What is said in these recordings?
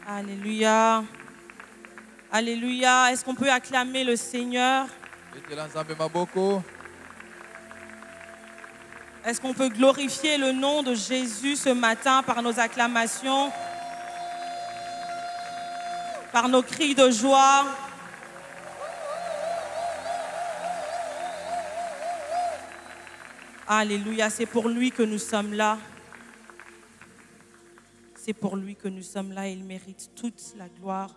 Alléluia. Alléluia. Est-ce qu'on peut acclamer le Seigneur? Est-ce qu'on peut glorifier le nom de Jésus ce matin par nos acclamations, par nos cris de joie? Alléluia, c'est pour lui que nous sommes là. C'est pour lui que nous sommes là et il mérite toute la gloire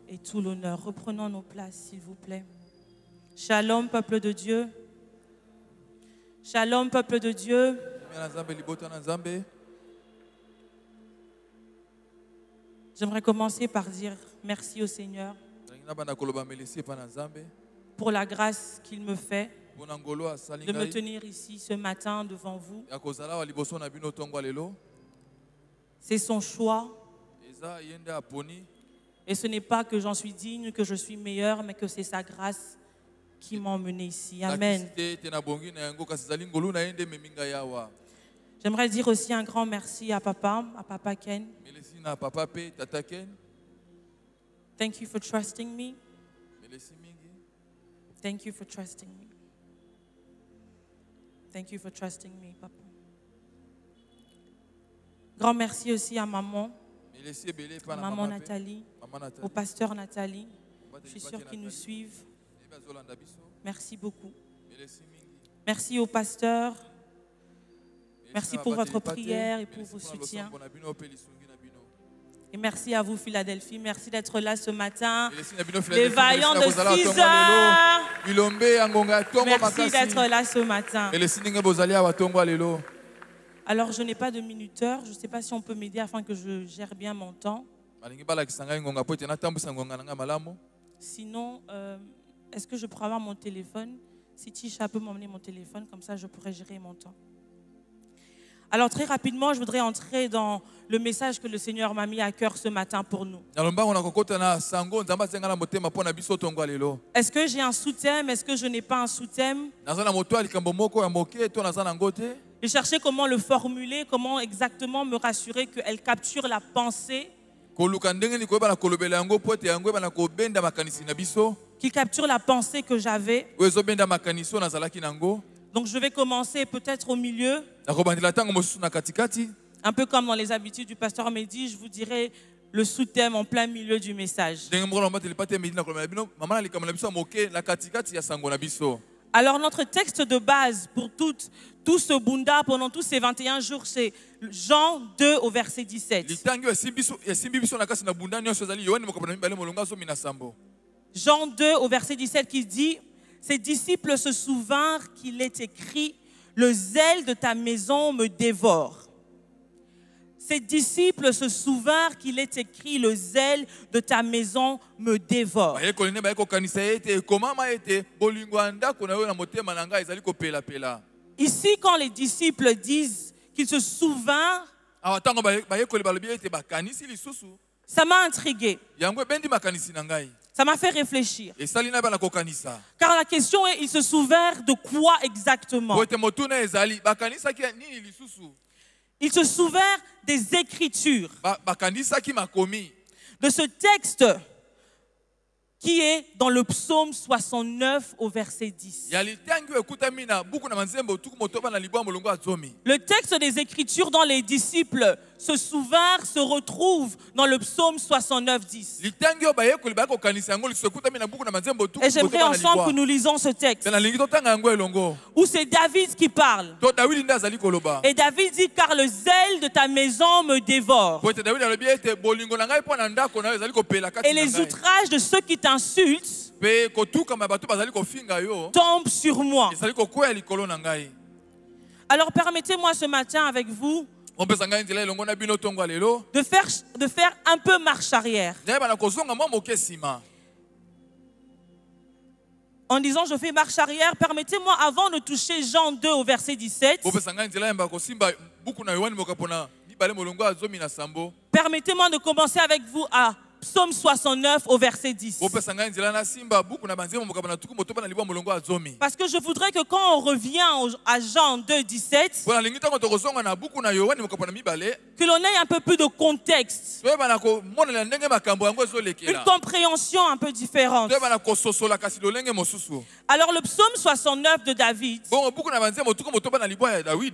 et tout l'honneur. Reprenons nos places, s'il vous plaît. Shalom, peuple de Dieu. Shalom, peuple de Dieu. J'aimerais commencer par dire merci au Seigneur pour la grâce qu'il me fait de me tenir ici ce matin devant vous. C'est son choix. Et ce n'est pas que j'en suis digne, que je suis meilleur, mais que c'est sa grâce qui m'a emmené ici. Amen. J'aimerais dire aussi un grand merci à Papa Ken. Thank you for trusting me. Thank you for trusting me. Thank you for trusting me, Papa. Grand merci aussi à maman Nathalie, au pasteur Nathalie. Je suis sûre qu'ils nous suivent. Merci beaucoup. Merci au pasteur. Merci pour votre prière et pour vos soutiens. Et merci à vous, Philadelphie. Merci d'être là ce matin. Les vaillants de 6 heures. Merci d'être là ce matin. Alors, je n'ai pas de minuteur. Je ne sais pas si on peut m'aider afin que je gère bien mon temps. Sinon, est-ce que je pourrais avoir mon téléphone? Si Tisha peut m'emmener mon téléphone, comme ça je pourrais gérer mon temps. Alors très rapidement, je voudrais entrer dans le message que le Seigneur m'a mis à cœur ce matin pour nous. Est-ce que j'ai un sous-thème? Est-ce que je n'ai pas un sous-thème? J'ai cherché comment le formuler, comment exactement me rassurer qu'elle capture la pensée, qu'il capture la pensée que j'avais. Donc je vais commencer peut-être au milieu. Un peu comme dans les habitudes du pasteur Mehdi, je vous dirai le sous-thème en plein milieu du message. Alors notre texte de base pour tout ce Bunda pendant tous ces 21 jours, c'est Jean 2 au verset 17. Jean 2 au verset 17 qui dit: ses disciples se souvinrent qu'il est écrit, le zèle de ta maison me dévore. Ses disciples se souvinrent qu'il est écrit, le zèle de ta maison me dévore. Ici, quand les disciples disent qu'ils se souvinrent, ça m'a intrigué. Ça m'a fait réfléchir. Car la question est, ils se souvinrent de quoi exactement? Ils se souvinrent des Écritures, de ce texte qui est dans le psaume 69 au verset 10. Le texte des Écritures dont les disciples se souvinrent se retrouve dans le psaume 69, 10. Et j'aimerais ensemble que nous lisons ce texte, où c'est David qui parle. Et David dit, car le zèle de ta maison me dévore. Et les outrages de ceux qui t'insultent tombent sur moi. Alors permettez-moi ce matin avec vous de faire un peu marche arrière. En disant je fais marche arrière, permettez-moi avant de toucher Jean 2 au verset 17. Permettez-moi de commencer avec vous à Psaume 69 au verset 10. Parce que je voudrais que quand on revient à Jean 2, 17, que l'on ait un peu plus de contexte, une compréhension un peu différente. Alors le psaume 69 de David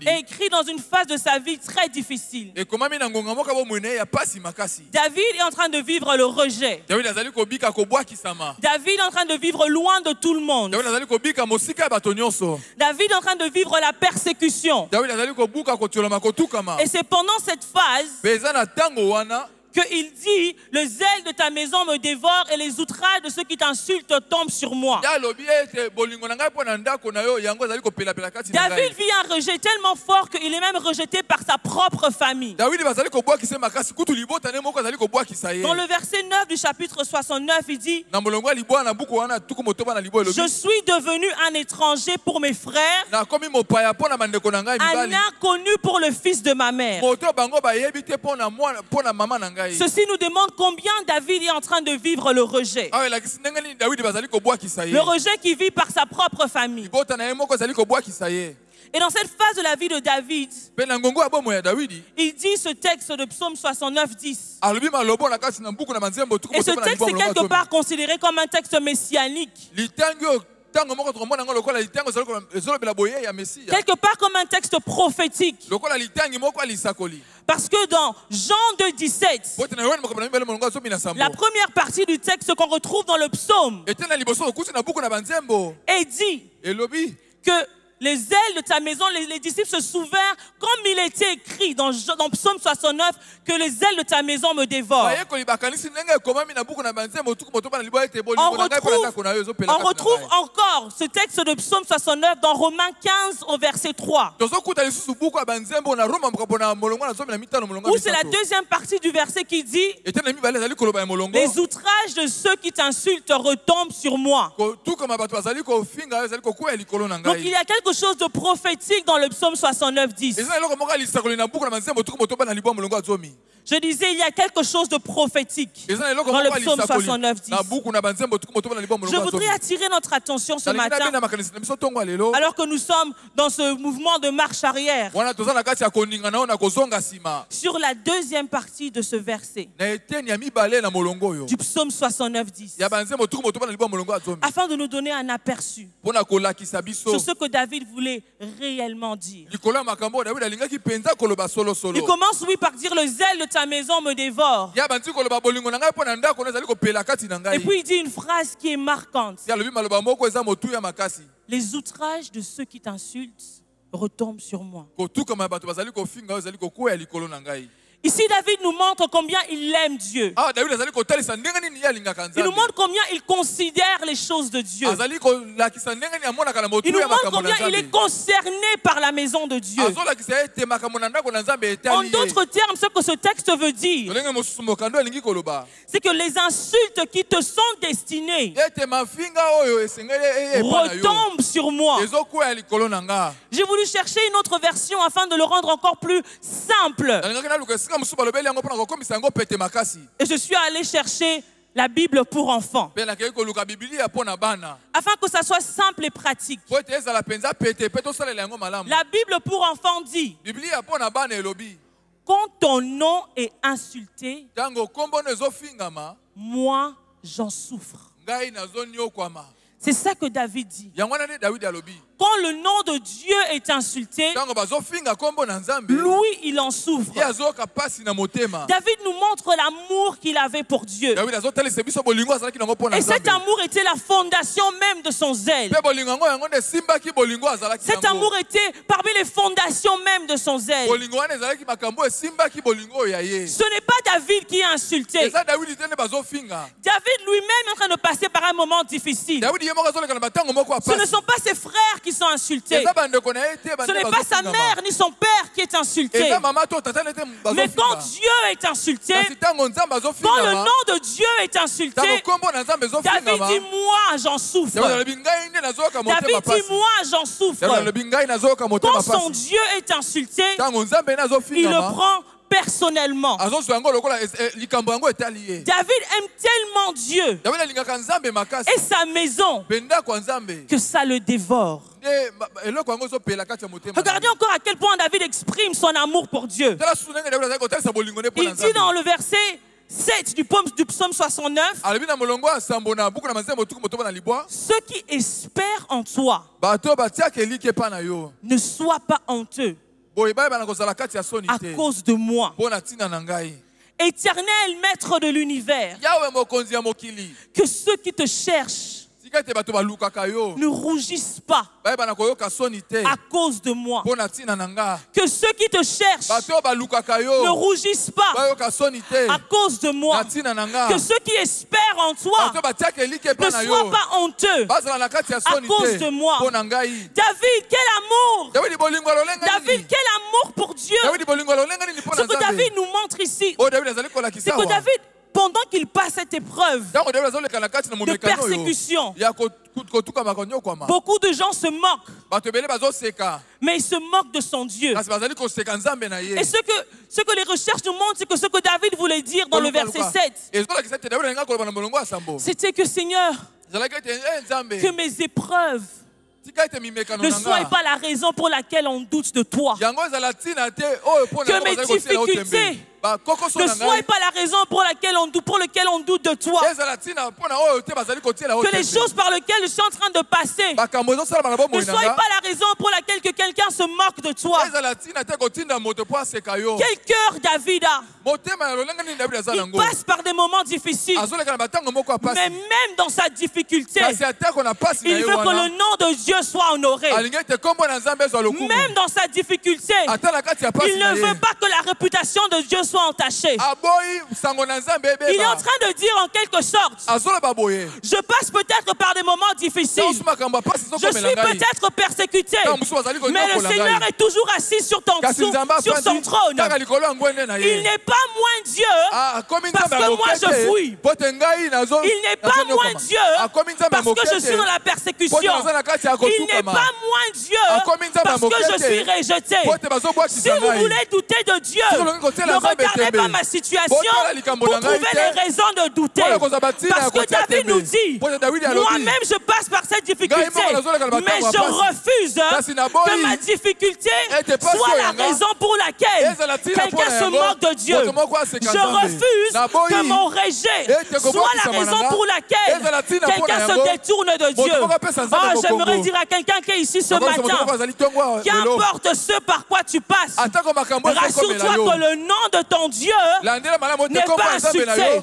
est écrit dans une phase de sa vie très difficile. David est en train de vivre le rejet. David est en train de vivre loin de tout le monde. David est en train de vivre la persécution. Et c'est pendant cette phase qu'il dit, le zèle de ta maison me dévore et les outrages de ceux qui t'insultent tombent sur moi. David vit un rejet tellement fort qu'il est même rejeté par sa propre famille. Dans le verset 9 du chapitre 69, il dit, je suis devenu un étranger pour mes frères, un inconnu pour le fils de ma mère. Ceci nous demande combien David est en train de vivre le rejet. Le rejet qu'il vit par sa propre famille. Et dans cette phase de la vie de David, il dit ce texte de Psaume 69, 10. Et ce texte est quelque part considéré comme un texte messianique. Quelque part comme un texte prophétique. Parce que dans Jean 2, 17, la première partie du texte qu'on retrouve dans le psaume est dit que les ailes de ta maison, les disciples se souvinrent, comme il était écrit dans Psaume 69, que les ailes de ta maison me dévorent. On retrouve encore ce texte de Psaume 69 dans Romains 15 au verset 3. Où c'est la deuxième partie du verset qui dit, les outrages de ceux qui t'insultent retombent sur moi. Donc il y a quelque chose de prophétique dans le psaume 69, 10. Je disais, il y a quelque chose de prophétique dans le psaume 69, 10. Je voudrais attirer notre attention ce matin, alors que nous sommes dans ce mouvement de marche arrière, sur la deuxième partie de ce verset du psaume 69, 10, afin de nous donner un aperçu sur ce que David voulait réellement dire. Il commence, oui, par dire, le zèle de ta maison me dévore. Et puis il dit une phrase qui est marquante. Les outrages de ceux qui t'insultent retombent sur moi. Ici, David nous montre combien il aime Dieu. Il nous montre combien il considère les choses de Dieu. Il nous montre combien il est concerné par la maison de Dieu. En d'autres termes, ce que ce texte veut dire, c'est que les insultes qui te sont destinées retombent sur moi. J'ai voulu chercher une autre version afin de le rendre encore plus simple. Et je suis allé chercher la Bible pour enfants, afin que ça soit simple et pratique. La Bible pour enfants dit, quand ton nom est insulté, moi j'en souffre. C'est ça que David dit. Quand le nom de Dieu est insulté, lui, il en souffre. David nous montre l'amour qu'il avait pour Dieu. Et cet amour était la fondation même de son zèle. Cet amour était parmi les fondations même de son zèle. Ce n'est pas David qui est insulté. David lui-même est en train de passer par un moment difficile. Ce ne sont pas ses frères qui sont insultés. Ce n'est pas sa mère ni son père qui est insulté. Mais quand Dieu est insulté, quand le nom de Dieu est insulté, David dit, moi j'en souffre. David dit, moi j'en souffre. Quand son Dieu est insulté, il le prend personnellement. David aime tellement Dieu et sa maison que ça le dévore. Regardez encore à quel point David exprime son amour pour Dieu. Il dit dans le verset 7 du psaume 69, ceux qui espèrent en toi ne soient pas honteux à cause de moi. Éternel maître de l'univers, que ceux qui te cherchent ne rougissent pas à cause de moi. Que ceux qui te cherchent ne rougissent pas à cause de moi. Que ceux qui espèrent en toi ne soient pas honteux à cause de moi. David, quel amour! David, quel amour pour Dieu! Ce que David nous montre ici, c'est que David, pendant qu'il passe cette épreuve de persécution, beaucoup de gens se moquent, mais ils se moquent de son Dieu. Et ce que les recherches nous montrent, c'est que ce que David voulait dire dans le verset 7, c'était que Seigneur, que mes épreuves ne soient pas la raison pour laquelle on doute de toi. Que mes difficultés ne soient pas la raison pour lequel on doute de toi. Que les choses par lesquelles je suis en train de passer ne soient pas la raison pour laquelle que quelqu'un se moque de toi. Quel cœur David a. Il passe par des moments difficiles. Mais même dans sa difficulté, il veut que le nom de Dieu soit honoré. Même dans sa difficulté, il ne veut pas que la réputation de Dieu soit entachée. Il est en train de dire en quelque sorte, je passe peut-être par des moments difficiles, je suis peut-être persécuté, mais le Seigneur est toujours assis sur son trône. Il n'est pas moins Dieu parce que moi je fuis. Il n'est pas moins Dieu parce que je suis dans la persécution. Il n'est pas moins Dieu parce que je suis rejeté. Si vous voulez douter de Dieu, ne regardez pas ma situation pour trouver les raisons de douter. Parce que David nous dit, moi-même je passe par cette difficulté, mais je refuse que ma difficulté soit la raison pour laquelle quelqu'un se moque de Dieu. Je refuse que mon rejet soit la raison pour laquelle quelqu'un se détourne de Dieu. Oh, j'aimerais dire à quelqu'un qui est ici ce matin, qu'importe ce par quoi tu passes, rassure-toi que le nom de ton Dieu n'est pas insulté.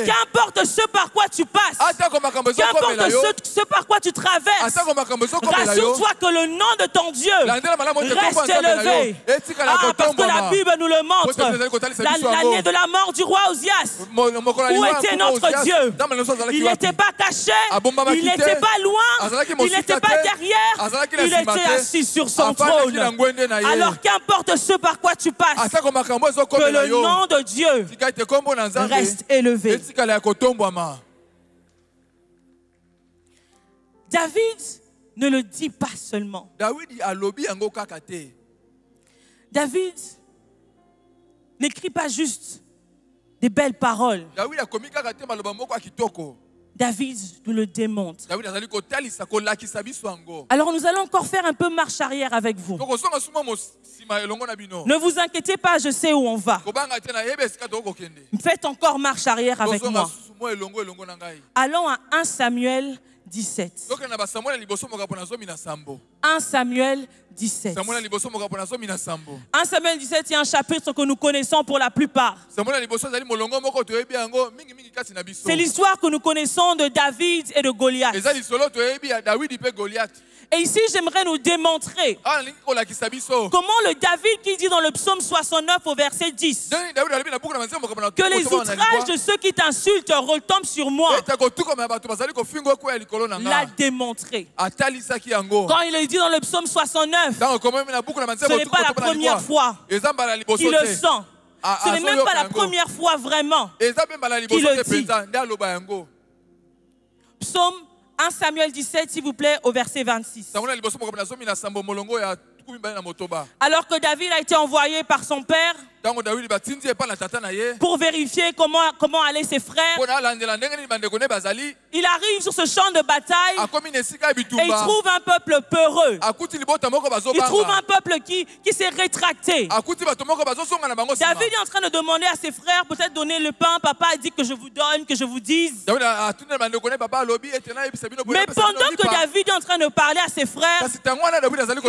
Qu'importe ce par quoi tu passes, qu'importe ce par quoi tu traverses, rassure-toi que le nom de ton Dieu reste élevé. Ah, parce que la Bible nous le montre. L'année de la mort du roi Osias, où était notre Dieu? Il n'était pas caché, il n'était pas loin, il n'était pas derrière, il était assis sur son trône. Alors qu'importe ce par quoi tu passes, que le nom de Dieu reste élevé. David ne le dit pas seulement. David n'écrit pas juste des belles paroles. David nous le démontre. Alors nous allons encore faire un peu marche arrière avec vous. Ne vous inquiétez pas, je sais où on va. Faites encore marche arrière avec moi. Allons à 1 Samuel 17. 1 Samuel 17. 1 Samuel 17, il y a un chapitre que nous connaissons pour la plupart. C'est l'histoire que nous connaissons de David et de Goliath. Et ici, j'aimerais nous démontrer comment le David qui dit dans le psaume 69 au verset 10 que les outrages de ceux qui t'insultent retombent sur moi, l'a démontré. Quand il est dit dans le psaume 69, ce n'est pas la première fois qu'il le sent. Ce n'est même pas la première fois vraiment qu'il le dit. Psaume 1 Samuel 17, s'il vous plaît, au verset 26. Alors que David a été envoyé par son père pour vérifier comment allaient ses frères. Il arrive sur ce champ de bataille et il trouve un peuple peureux. Il trouve un peuple qui s'est rétracté. David est en train de demander à ses frères, peut-être donner le pain. Papa a dit que je vous donne, que je vous dise. Mais pendant que David est en train de parler à ses frères,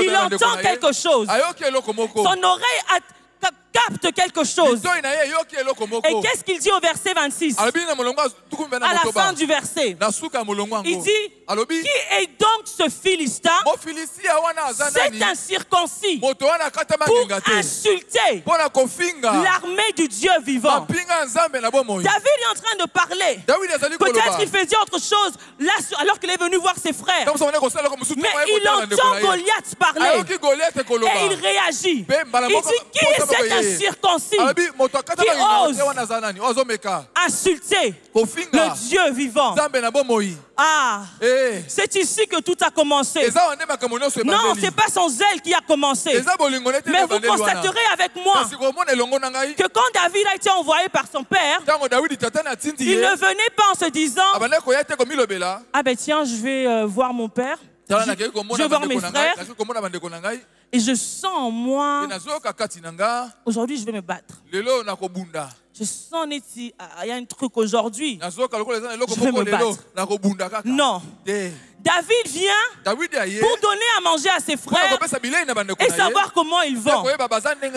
il entend quelque chose. Son oreille capte quelque chose. Et qu'est-ce qu'il dit au verset 26? À la fin du verset, il dit: qui est donc ce Philistin, cet incirconcis, pour insulter l'armée du Dieu vivant? David est en train de parler. Peut-être qu'il faisait autre chose là, alors qu'il est venu voir ses frères. Mais il entend Goliath parler et il réagit. Il dit: qui est cet incirconcis qui ose insulter le Dieu vivant? Ah, c'est ici que tout a commencé. Non, ce n'est pas son zèle qui a commencé. Mais vous constaterez avec moi que quand David a été envoyé par son père, il ne venait pas en se disant: ah ben tiens, je vais voir mon père, je vais voir mes frères, et je sens en moi, aujourd'hui je vais me battre. Je sens il y a un truc aujourd'hui, je vais me battre. Non. David vient pour donner à manger à ses frères et savoir comment ils vont.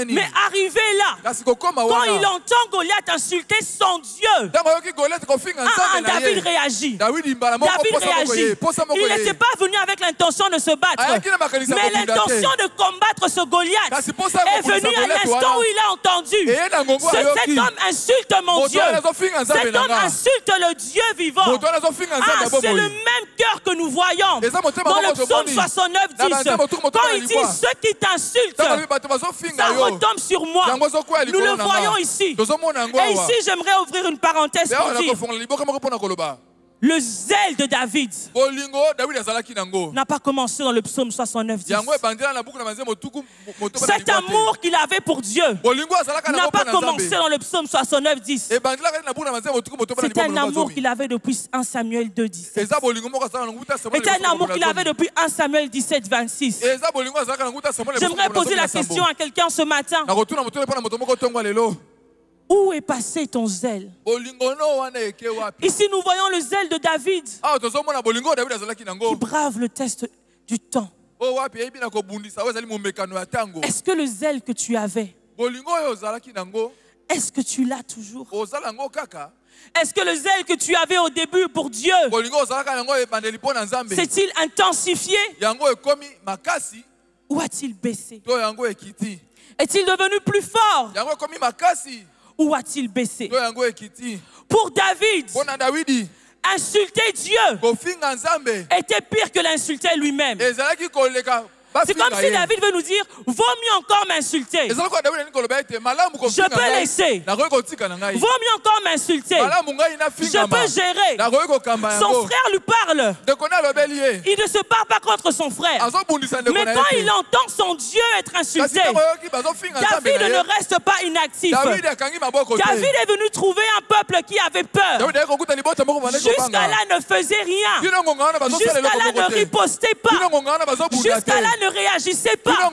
Mais arrivé là, quand il entend Goliath insulter son Dieu, David réagit. Il n'était pas venu avec l'intention de se battre, mais l'intention de combattre ce Goliath est venue à l'instant où il a entendu: cet homme insulte mon Dieu, cet homme insulte le Dieu vivant. C'est le même cœur que nous voyons dans le psaume 69, 10. Quand il dit: ceux qui t'insultent, ça retombe sur moi. Nous le voyons ici. Et ici, j'aimerais ouvrir une parenthèse pour dire: le zèle de David n'a pas commencé dans le psaume 69, 10. Cet amour qu'il avait pour Dieu n'a pas commencé dans le psaume 69, 10. C'est un amour qu'il avait depuis 1 Samuel 2, 17. C'est un amour qu'il avait depuis 1 Samuel 17, 26. J'aimerais poser la question à quelqu'un ce matin: où est passé ton zèle? Ici, nous voyons le zèle de David qui brave le test du temps. Est-ce que le zèle que tu avais, est-ce que tu l'as toujours? Est-ce que le zèle que tu avais au début pour Dieu s'est-il intensifié ou a-t-il baissé? Est-il devenu plus fort ou a-t-il baissé? Pour David, insulter Dieu était pire que l'insulter lui-même. C'est comme si David veut nous dire: vaut mieux encore m'insulter, je peux laisser. Vaut mieux encore m'insulter, je peux gérer. Son frère lui parle, il ne se bat pas contre son frère. Mais quand il entend son Dieu être insulté, David ne reste pas inactif. David est venu trouver un peuple qui avait peur. Jusqu'à là ne faisait rien, jusqu'à là ne ripostait pas, jusqu'à là ne réagissait pas.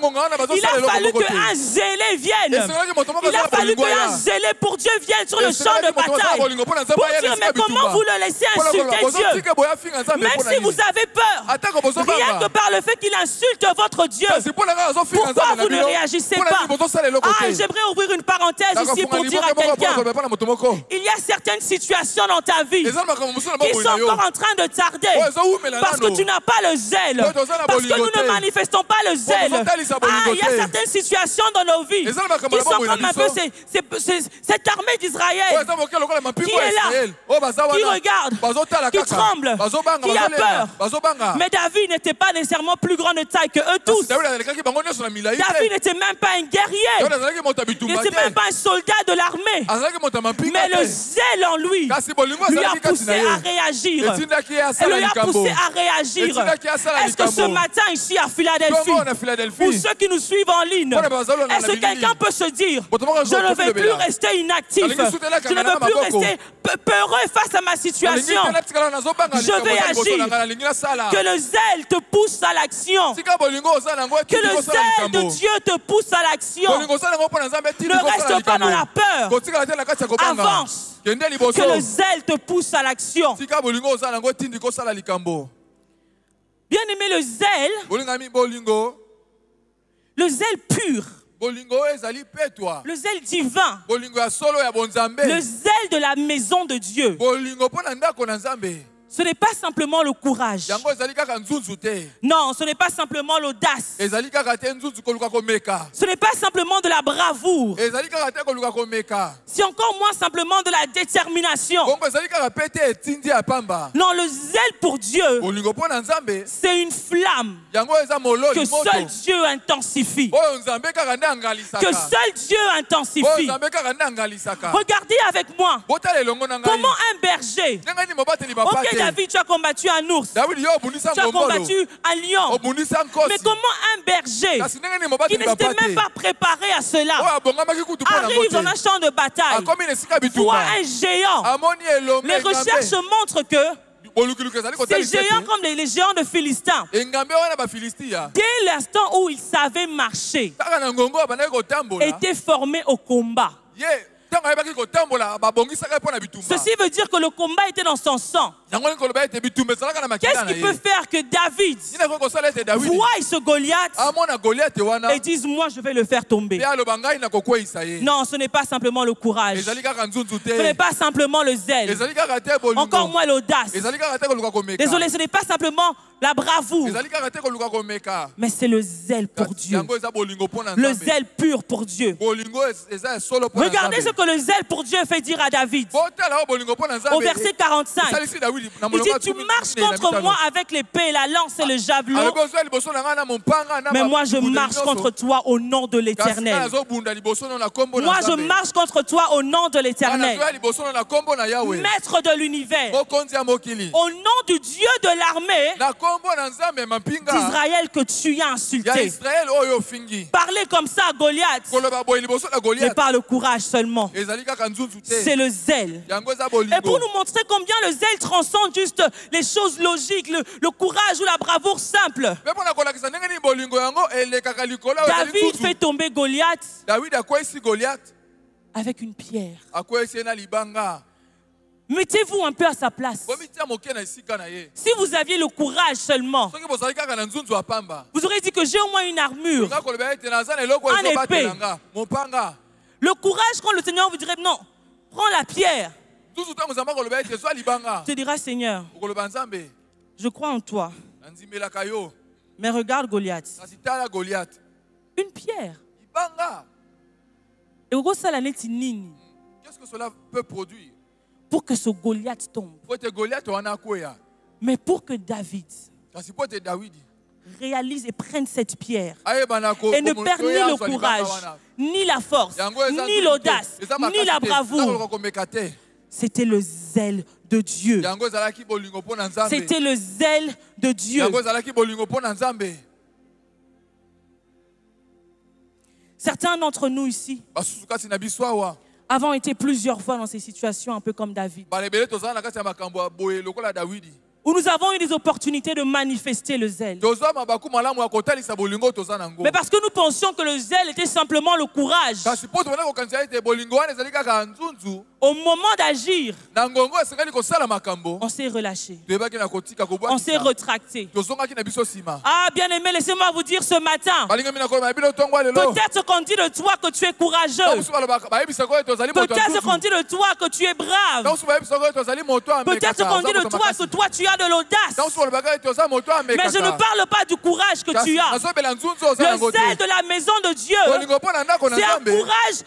Il a fallu qu'un zélé vienne. Il a fallu qu'un zélé pour Dieu vienne sur le champ de bataille pour dire: mais comment vous le laissez insulter Dieu? Même si vous avez peur, rien que par le fait qu'il insulte votre Dieu, pourquoi vous ne réagissez pas? J'aimerais ouvrir une parenthèse ici pour dire à quelqu'un: il y a certaines situations dans ta vie qui sont encore en train de tarder parce que tu n'as pas le zèle, parce que nous ne manifestons pas le zèle. Il y a certaines situations dans nos vies qui sont comme un peu cette armée d'Israël qui est là, qui regarde, qui tremble, qui a peur. Mais David n'était pas nécessairement plus grand de taille que eux tous. David n'était même pas un guerrier, il n'était même pas un soldat de l'armée. Mais le zèle en lui a poussé à réagir. Est-ce que ce matin ici à Philadelphie, Philadelphie, pour ceux qui nous suivent en ligne, est-ce que quelqu'un peut se dire, je ne vais plus rester inactif, je ne veux plus rester peureux face à ma situation, je vais agir. Que le zèle te pousse à l'action, que le zèle de Dieu te pousse à l'action. Ne reste pas dans la peur, avance. Que le zèle te pousse à l'action. Bien aimé, le zèle pur, le zèle divin, le zèle de la maison de Dieu. Ce n'est pas simplement le courage. Non, ce n'est pas simplement l'audace. Ce n'est pas simplement de la bravoure. C'est encore moins simplement de la détermination. Non, le zèle pour Dieu, c'est une flamme que seul Dieu intensifie. Que seul Dieu intensifie. Regardez avec moi. Comment un berger... Ok, David, tu as combattu un ours. Tu as combattu un lion. Mais comment un berger qui n'était même pas préparé à cela arrive dans un champ de bataille, voit un géant. Les recherches montrent que ces géants comme les géants de Philistins, dès l'instant où ils savaient marcher, étaient formés au combat. Ceci veut dire que le combat était dans son sang. Qu'est-ce qui peut faire que David voit ce Goliath et dise, moi je vais le faire tomber? Non, ce n'est pas simplement le courage. Ce n'est pas simplement le zèle. Encore moins l'audace. Désolé, ce n'est pas simplement la bravoure. Mais c'est le zèle pour Dieu. Le zèle pur pour Dieu. Regardez ce que le zèle pour Dieu fait dire à David. Au verset 45. Il dit, tu marches contre moi avec l'épée, la lance et le javelot. Mais moi je marche contre toi au nom de l'Éternel. Moi je marche contre toi au nom de l'Éternel. Maître de l'univers. Au nom du Dieu de l'armée d'Israël que tu as insulté. Parler comme ça à Goliath n'est pas le courage seulement. C'est le zèle. Et pour nous montrer combien le zèle transcende juste les choses logiques, le courage ou la bravoure simple, David fait tomber Goliath avec une pierre. Mettez-vous un peu à sa place. Si vous aviez le courage seulement, vous aurez dit que j'ai au moins une armure, un épée. Le courage, quand le Seigneur vous dirait non, prends la pierre, tu diras, Seigneur, je crois en toi. Mais regarde Goliath. Une pierre. Et au ça la nini. Qu'est-ce que cela peut produire? Pour que ce Goliath tombe. Mais pour que David réalise et prenne cette pierre et ne perd ni le courage, ni la force, ni l'audace, ni la bravoure. C'était le zèle de Dieu. C'était le zèle de Dieu. Certains d'entre nous ici avons été plusieurs fois dans ces situations un peu comme David, où nous avons eu des opportunités de manifester le zèle. Mais parce que nous pensions que le zèle était simplement le courage, au moment d'agir, on s'est relâché, on s'est retracté. Ah, bien aimé, laissez-moi vous dire ce matin, peut-être qu'on dit de toi que tu es courageux, peut-être qu'on dit de toi que tu es brave, peut-être qu'on dit de toi que toi tu as de l'audace. Mais je ne parle pas du courage que tu as. Le zèle de la maison de Dieu, c'est un courage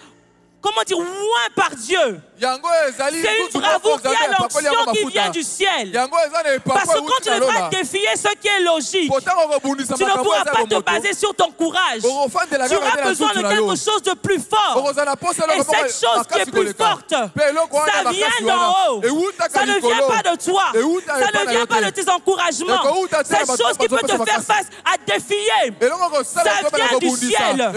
comment dire, oint par Dieu. C'est une bravoure qui a l'onction qui vient du ciel. Parce que quand tu devras défier ce qui est logique, tu ne pourras pas te baser sur ton courage. Tu auras besoin de quelque chose de plus fort. Et cette chose qui est plus forte, ça vient d'en haut. Ça ne vient pas de toi. Ça ne vient pas de tes encouragements. Cette chose qui peut te faire face à défier, ça vient du ciel.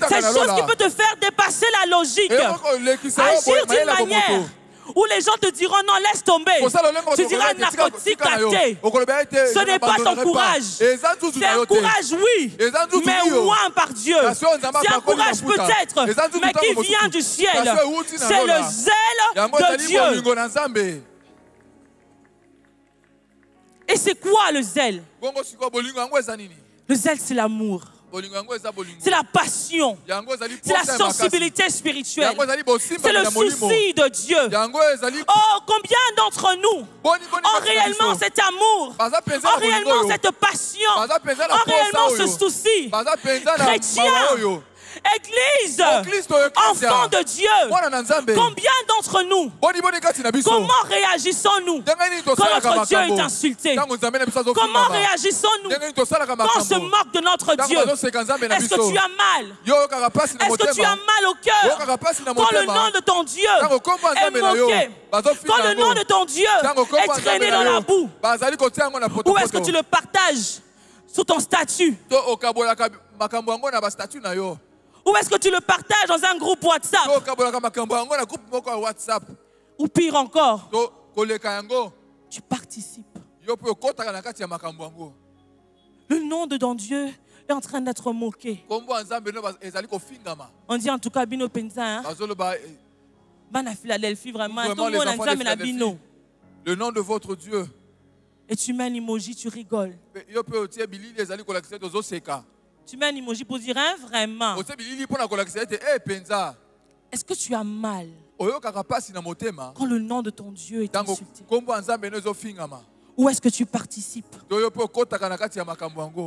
Cette chose qui peut te faire dépasser la logique. Agir d'une manière où les gens te diront non, laisse tomber. Tu diras narcotique athée. Ce n'est pas ton courage. C'est un courage, oui, mais oint par Dieu. C'est un courage peut-être, mais qui vient du ciel. C'est le zèle de Dieu. Et c'est quoi le zèle? Le zèle, c'est l'amour. C'est la passion. C'est la sensibilité spirituelle. C'est le souci de Dieu. Oh, combien d'entre nous ont réellement cet amour, ont réellement cette passion, ont réellement ce souci? Chrétiens, Église, enfants de Dieu, combien d'entre nous, comment réagissons-nous quand notre Dieu est insulté? Comment réagissons-nous quand on se moque de notre Dieu? Est-ce que tu as mal? Est-ce que tu as mal au cœur quand le nom de ton Dieu est moqué? Quand le nom de ton Dieu est traîné dans la boue? Ou est-ce que tu le partages sur ton statut? Ou est-ce que tu le partages dans un groupe WhatsApp? Ou pire encore, tu participes. Le nom de ton Dieu est en train d'être moqué. On dit en tout cas Bino Penza. Bana Philadelphie vraiment. Le nom de votre Dieu. Et tu mets un emoji, tu rigoles. Tu mets un emoji pour dire hein, vraiment. Est-ce que tu as mal quand le nom de ton Dieu est insulté? Ou est-ce que tu participes?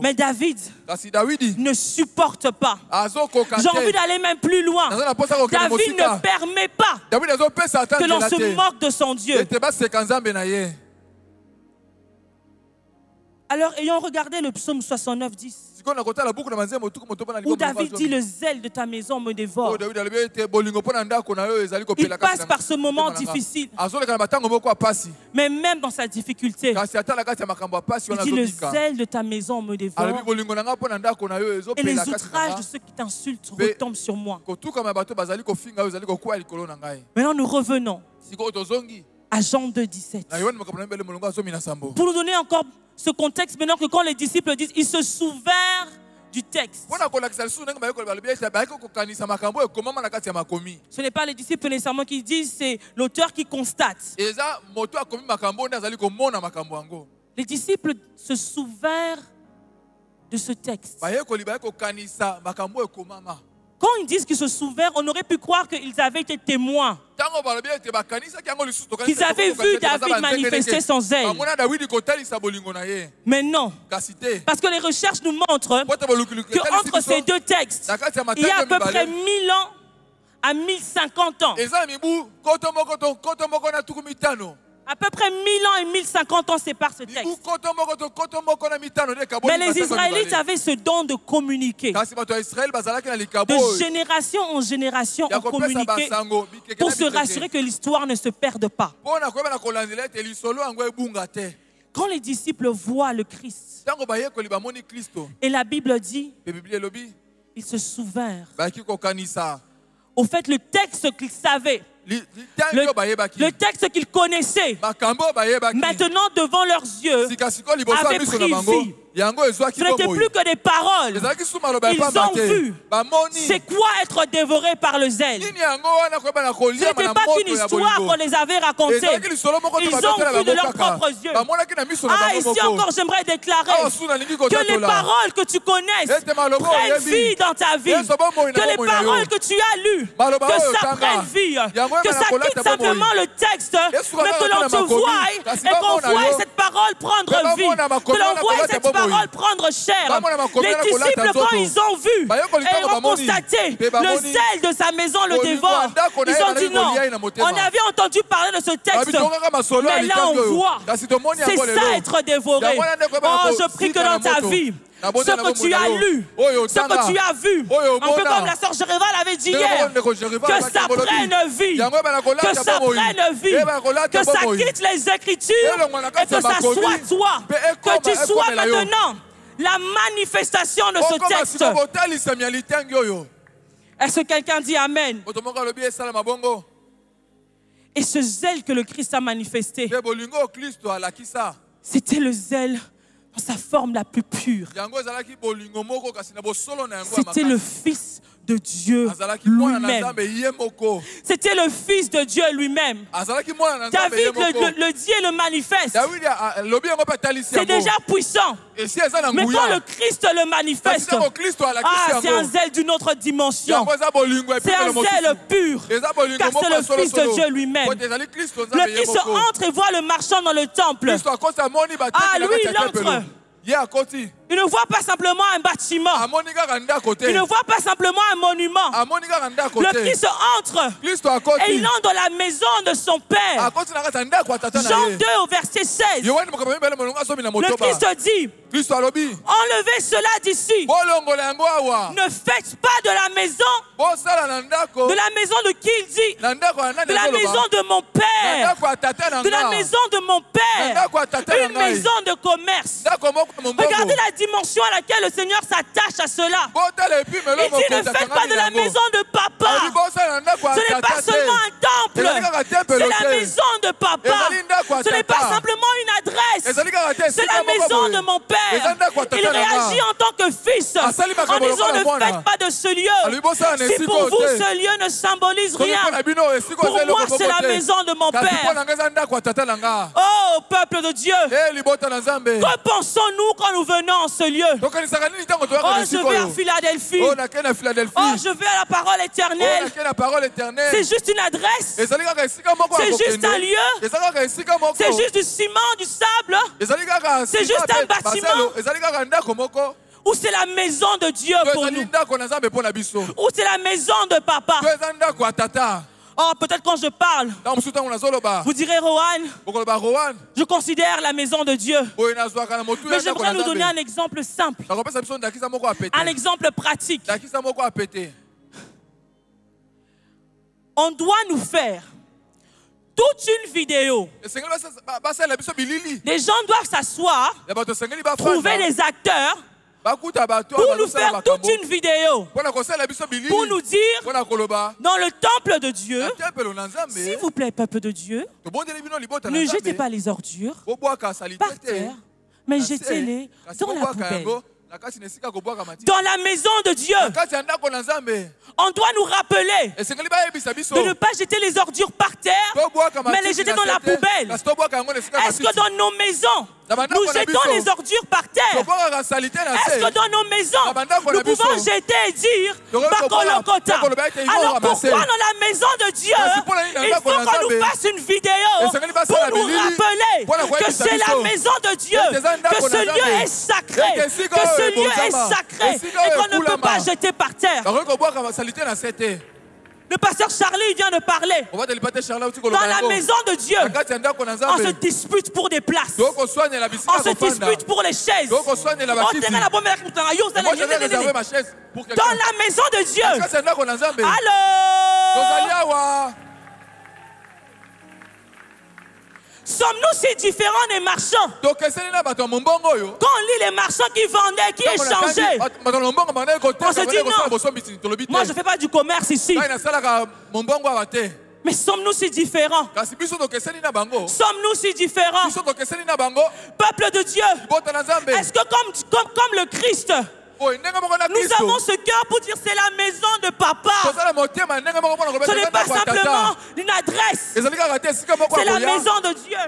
Mais David ne supporte pas. J'ai envie d'aller même plus loin. David ne permet pas que l'on se moque de son Dieu. Alors, ayant regardé le psaume 69, 10, où David dit le zèle de ta maison me dévore. Il passe par ce moment difficile. Mais même dans sa difficulté, il dit le zèle de ta maison me dévore. Et les outrages de ceux qui t'insultent retombent sur moi. Maintenant, nous revenons à Jean 2, 17. Pour nous donner encore ce contexte, maintenant que quand les disciples disent, ils se souvinrent du texte. Ce n'est pas les disciples nécessairement qui disent, c'est l'auteur qui constate. Les disciples se souvinrent de ce texte. Quand ils disent qu'ils se souvinrent, on aurait pu croire qu'ils avaient été témoins. Qu'ils avaient vu David manifester son zèle. Mais non. Parce que les recherches nous montrent qu'entre ces deux textes, il y a à peu près 1000 ans à 1050 ans. À peu près 1000 ans et 1050 ans séparent ce texte. Mais les Israélites avaient ce don de communiquer. De génération en génération, on communiquait pour se rassurer que l'histoire ne se perde pas. Quand les disciples voient le Christ, et la Bible dit, ils se souvinrent. Au fait, le texte qu'ils savaient, le texte qu'ils connaissaient, maintenant devant leurs yeux, avait pris vie. Ce n'était plus que des paroles. Ils ont vu. C'est quoi être dévoré par le zèle? Ce n'était pas qu'une histoire qu'on les avait racontée. Ils ont vu de leurs propres yeux. Ah, ici encore, j'aimerais déclarer que les paroles que tu connaisses prennent vie dans ta vie. Que les paroles que tu as lues, que ça prenne vie. Que ça quitte simplement le texte, mais que l'on te voie et qu'on voie cette parole parole prendre vie, que l'on voit cette parole prendre chair. Les disciples, quand ils ont vu et ont constaté le zèle de sa maison le dévore, ils ont dit non, on avait entendu parler de ce texte, mais là on voit, c'est ça être dévoré. Oh, je prie que dans ta vie, ce que tu as lu, ce que tu as vu, un peu comme la sœur Jéréval avait dit hier, que ça prenne vie, que ça prenne vie, que ça quitte les Écritures et que ça soit toi, que tu sois maintenant la manifestation de ce texte. Est-ce que quelqu'un dit Amen? Et ce zèle que le Christ a manifesté, c'était le zèle dans sa forme la plus pure. C'était le Fils de Dieu lui-même. C'était le Fils de Dieu lui-même. David le dit et le manifeste. C'est déjà puissant. Mais quand le Christ le manifeste, c'est un zèle d'une autre dimension. C'est un zèle pur, car c'est le Fils de Dieu lui-même. Le Christ entre et voit le marchand dans le temple. Lui, il entre. Il ne voit pas simplement un bâtiment. Il ne voit pas simplement un monument. Le Christ entre et il entre dans la maison de son Père. Jean 2 au verset 16. Le Christ dit, enlevez cela d'ici. Ne faites pas de la maison de qui il dit, de la maison de mon Père, de la maison de mon Père, une maison de commerce. Regardez la dimension à laquelle le Seigneur s'attache à cela. Il dit, ne faites pas de la maison de papa. Ce n'est pas seulement un temple, c'est la maison de papa. Ce n'est pas simplement une adresse, c'est la maison de mon Père. Il réagit en tant que fils en disant, ne faites pas de ce lieu. Si pour vous ce lieu ne symbolise rien, pour moi c'est la maison de mon Père. Oh peuple de Dieu, que pensons-nous quand nous venons en ce lieu? Oh, je vais à Philadelphie. Oh, je vais à la parole éternelle. C'est juste une adresse. C'est juste un lieu. C'est juste du ciment, du sable. C'est juste un bâtiment. Ou c'est la maison de Dieu pour nous? Ou c'est la maison de papa? Oh, peut-être quand je parle, vous direz, Rohan, je considère la maison de Dieu. Mais j'aimerais nous donner un exemple simple. Un exemple pratique. On doit nous faire toute une vidéo. Les gens doivent s'asseoir, trouver les acteurs, pour nous faire toute une vidéo, pour nous dire dans le temple de Dieu, s'il vous plaît peuple de Dieu, ne jetez pas les ordures par terre, mais jetez-les dans la poubelle. Dans la maison de Dieu, on doit nous rappeler de ne pas jeter les ordures par terre, mais les jeter dans la poubelle. Est-ce que dans nos maisons, nous jetons les ordures par terre? Est-ce que dans nos maisons, nous pouvons jeter et dire Bakolokota? Alors pourquoi dans la maison de Dieu, il faut qu'on nous fasse une vidéo pour nous rappeler que c'est la maison de Dieu, que ce lieu est sacré, que ce lieu est sacré et qu'on ne peut pas jeter par terre? Le pasteur Charlie vient de parler. Dans la maison de Dieu, on se dispute pour des places. On se dispute pour les chaises. Dans la maison de Dieu. Allô? Sommes-nous si différents des marchands? Quand on lit les marchands qui vendaient, qui échangeaient, on se dit non, moi je ne fais pas du commerce ici. Mais sommes-nous si différents? Sommes-nous si différents? Peuple de Dieu, est-ce que comme le Christ, nous avons ce cœur pour dire c'est la maison de papa? Ce n'est pas simplement une adresse, c'est la maison de Dieu.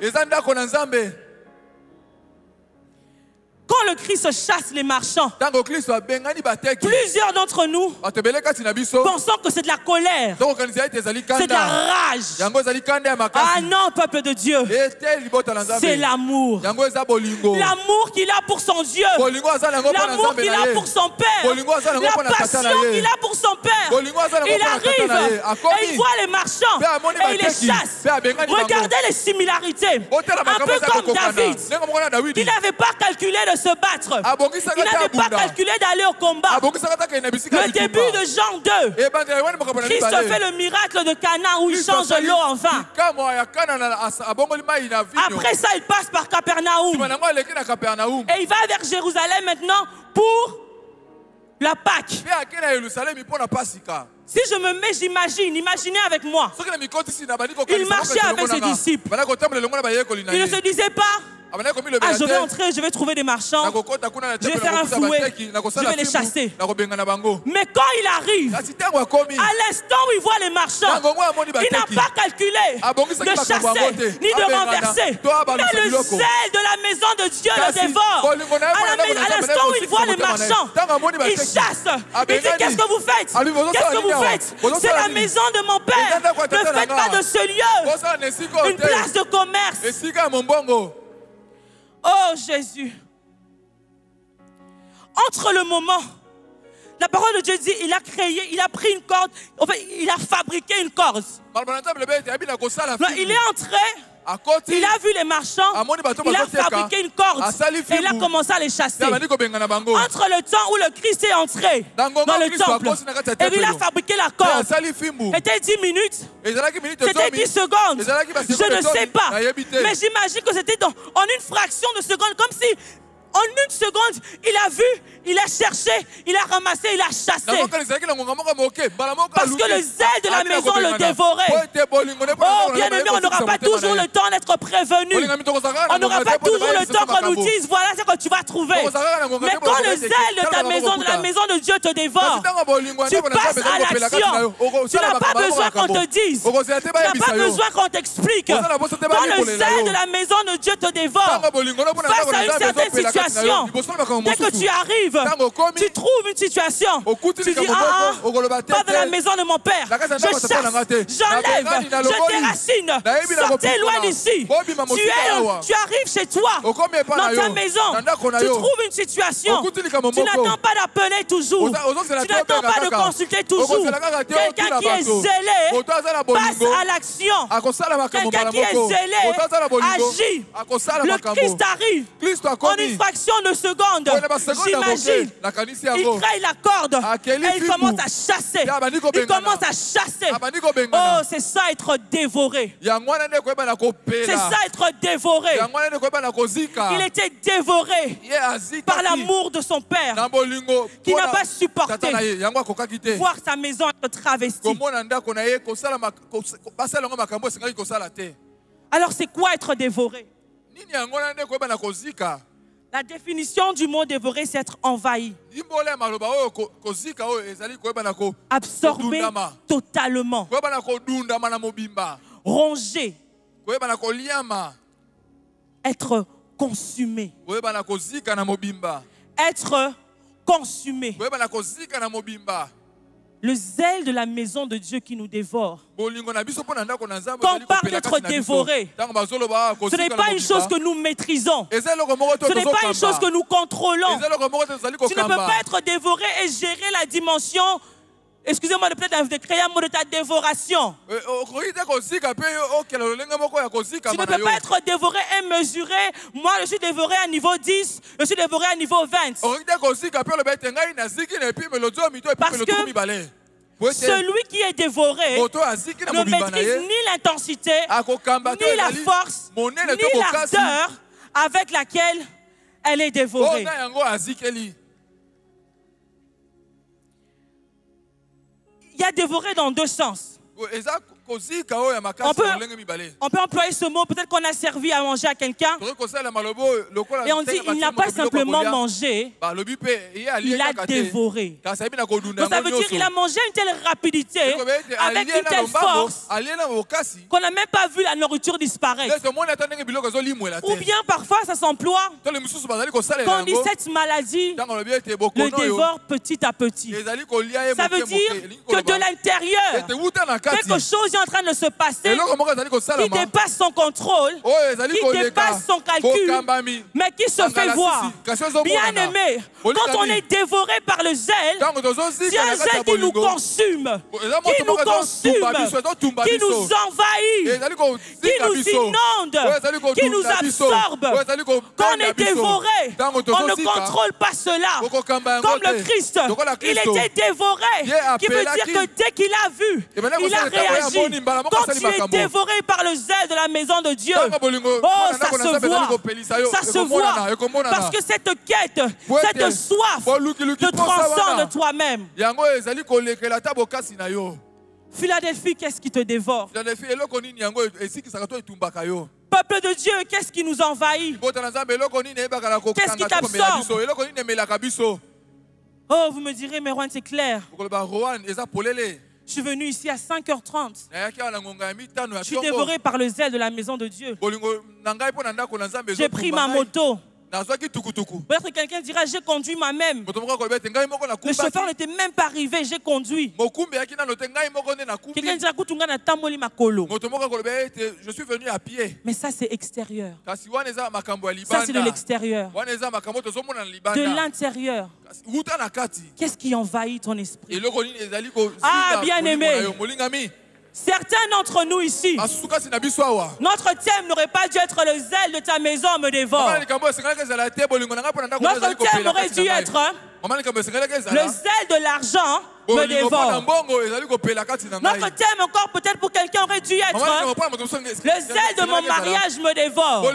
Quand le Christ chasse les marchands, Tango Kristo abengani bateki. plusieurs d'entre nous Batebele kati na biso. pensons que c'est de la colère, Donc organiser ete ezali c'est de la kanda. rage. Yango ezali kanda ya Ah makasi. non, peuple de Dieu, Ete libota na c'est Nzambe. l'amour. Yango eza bolingo. L'amour qu'il a pour son Dieu, Bolingo azali yango mpo na l'amour Nzambe qu'il na a ye. pour son Père, Bolingo azali yango mpo la na tata na passion ye. qu'il a pour son Père. Bolingo azali yango Il mpo na tata na ye. arrive et Akomi. il voit les marchands Pe amoni et il les bateki. chasse. Pe abengani bango. Regardez les similarités. Botela Un makambo peu eza comme kokokana. David, Ndenge moko na Dawidi. qui n'avait pas calculé de se battre. Abongisaka Il te n'avait pas abunda. calculé d'aller au combat. Abongisaka te akende na bisika Le ya bitumba. début de Jean 2, Ebandela wani makambo na Christ mibale. fait le miracle de Cana où il Kristo change asali l'eau en vin. likambo ya Kana abongoli mai na vino. Après ça, il passe par Capernaum. Sima nango aleki na Kapernaum. Et il va vers Jérusalem maintenant pour la Pâque. Pe ake na Yerusalemi mpo na Pasika. Si je me mets, j'imagine, imaginez avec moi. Soki na mikotisi na bandi Il marchait avec ses disciples. Bana kotambola elongo na bayekoli na Il ye. ne se disait pas, Abana komilobela ah, je vais te. entrer, je vais trouver des marchands. Nakokota kuna na Je vais temple faire un nakokuta fouet. bateki, Je nakosala vais les fimbu, chasser. nakobenga na bango. Mais quand il arrive, Kasi ntango akomi, à l'instant où il voit les marchands, ntango ngo amoni il n'a bateki. pas calculé Abongisaki de makambo yango chasser te. ni de Abengana. renverser. To abalusa Mais le biloko. zèle de la maison de Dieu le Kasi dévore. bolingo na ye mpo na ndako na À Nzambe l'instant où na il voit les motema na ye. marchands, Ntango amoni il bateki. chasse. Il dit, Abengani. qu'est-ce que vous faites? Alui, bozosala Qu'est-ce que nini vous awa? faites? Bozosala C'est la nini? maison de mon Père. Eza ndako ya Ne tata na faites nga. pas de ce lieu Bozala na esika une oyo te. place de commerce. Esika ya mombongo. Oh Jésus. Entre le moment, la parole de Dieu dit, il a créé, il a pris une corde, en fait, il a fabriqué une corde. Maloba na Nzambe lebe ete abina kosala Non, fimbu. il est entré, Akoti. il a vu les marchands, Amoni bato il a bazoteka. fabriqué une corde Asali et il a fimbu. commencé à les chasser. Te abandi kobenga na bango. Entre le temps où le Christ est entré Dans le Christ temple, akosi na kati ya et puis il a tempelo. fabriqué la Te corde, asali fimbu. c'était 10 minutes, Ezalaki minute c'était zomi. 10 secondes, Ezalaki ba je seconde ne zomi. sais pas, Nayebi te. mais j'imagine que c'était en une fraction de seconde, comme si en une seconde, il a vu, il a cherché, il a ramassé, il a chassé. Nakoka ezalaki na ngonga moko moke. Mbala moko Parce que le zèle de la maison le dévorait. Oh, bien aimé, on n'aura pas toujours le temps d'être prévenu. On n'aura pas toujours le temps qu'on nous dise, voilà ce que tu vas trouver. Mais quand le zèle de ta maison, de la maison de Dieu te dévore, tu passes à l'action. Tu n'as pas besoin qu'on te dise. Tu n'as pas besoin qu'on t'explique. Quand le zèle de la maison de Dieu te dévore, face à une certaine situation, dès que tu arrives, tu trouves une situation, tu dis, ah, pas de la maison de mon père, je chasse, j'enlève, je déracine, sortez loin d'ici. Tu arrives chez toi, dans ta maison, tu trouves une situation, tu n'attends pas d'appeler toujours, tu n'attends pas de consulter toujours. Quelqu'un qui est zélé passe à l'action. Quelqu'un qui est zélé agit. Le Christ arrive en une fraction de seconde. J'imagine. Il crée la corde et il commence à chasser. Il commence à chasser. Oh, c'est ça être dévoré. C'est ça être dévoré. Il était dévoré par l'amour de son père qui n'a pas supporté voir sa maison être travestie. Alors c'est quoi être dévoré? La définition du mot dévoré, c'est être envahi. Absorbé totalement. Rongé. Être consumé. Être consumé. Le zèle de la maison de Dieu qui nous dévore. Quand on parle d'être dévoré, ce n'est pas une chose que nous maîtrisons. Ce n'est pas une chose que nous contrôlons. Tu ne peux pas être dévoré et gérer la dimension, excusez-moi de peut-être de créer un mot de ta dévoration. Tu ne peux pas être dévoré et mesurer. Moi, je suis dévoré à niveau 10, je suis dévoré à niveau 20. Parce que celui qui est dévoré ne maîtrise ni l'intensité, ni la force, ni l'ardeur avec laquelle elle est dévorée. Il y a dévoré dans deux sens. kozika oyo ya makasi na lolenge mibale. On peut employer ce mot, peut-être qu'on a servi à manger à quelqu'un et on dit il n'a pas simplement mangé, il a dévoré. Donc ça veut dire qu'il a mangé à une telle rapidité, avec une telle force, qu'on n'a même pas vu la nourriture disparaître. Ou bien parfois ça s'emploie quand on dit cette maladie le dévore petit à petit. Ça veut dire que de l'intérieur, quelque chose est en train de se passer qui dépasse son contrôle, qui dépasse son calcul, mais qui se fait voir. Bien aimé, quand on est dévoré par le zèle, c'est un zèle qui nous consume, qui nous envahit, qui nous inonde, qui nous absorbe. Quand on est dévoré, on ne contrôle pas cela. Comme le Christ, il était dévoré, qui veut dire que dès qu'il a vu, il a réagi. Quand il est dévoré par le zèle de la maison de Dieu, oh, ça se voit, parce que cette quête, cette soif te transcende de toi-même. Philadelphie, qu'est-ce qui te dévore? Peuple de Dieu, qu'est-ce qui nous envahit? Qu'est-ce qui t'absorbe? Oh, vous me direz, mais Rohan, c'est clair. Je suis venu ici à 5h30. Je suis dévoré par le zèle de la maison de Dieu. J'ai pris ma moto. Peut-être que quelqu'un dira, j'ai conduit moi-même. Le chauffeur n'était même pas arrivé, j'ai conduit. Quelqu'un dira, je suis venu à pied. Mais ça, c'est extérieur. Ça, c'est de l'extérieur. De l'intérieur. Qu'est-ce qui envahit ton esprit? Ah, bien aimé. Certains d'entre nous ici, notre thème n'aurait pas dû être le zèle de ta maison me dévore. Notre thème aurait dû être le zèle de l'argent me dévore. Notre thème encore peut-être pour quelqu'un aurait dû être le zèle de mon mariage me dévore. Et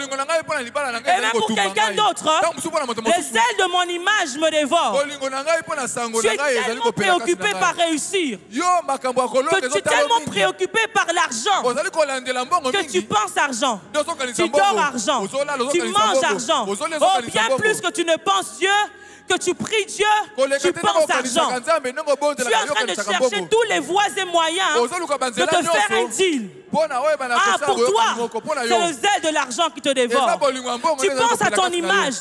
même pour quelqu'un d'autre, le zèle de mon image me dévore. Tu es tellement préoccupé par réussir, que tu es tellement préoccupé par l'argent, que tu penses argent, tu dors argent, tu manges argent. Oh, bien plus que tu ne penses Dieu, que tu pries Dieu, tu penses argent. Tu es en train de chercher tous les voies et moyens de te faire un deal. Ah, pour toi, c'est le zèle de l'argent qui te dévore. Tu penses à ton image,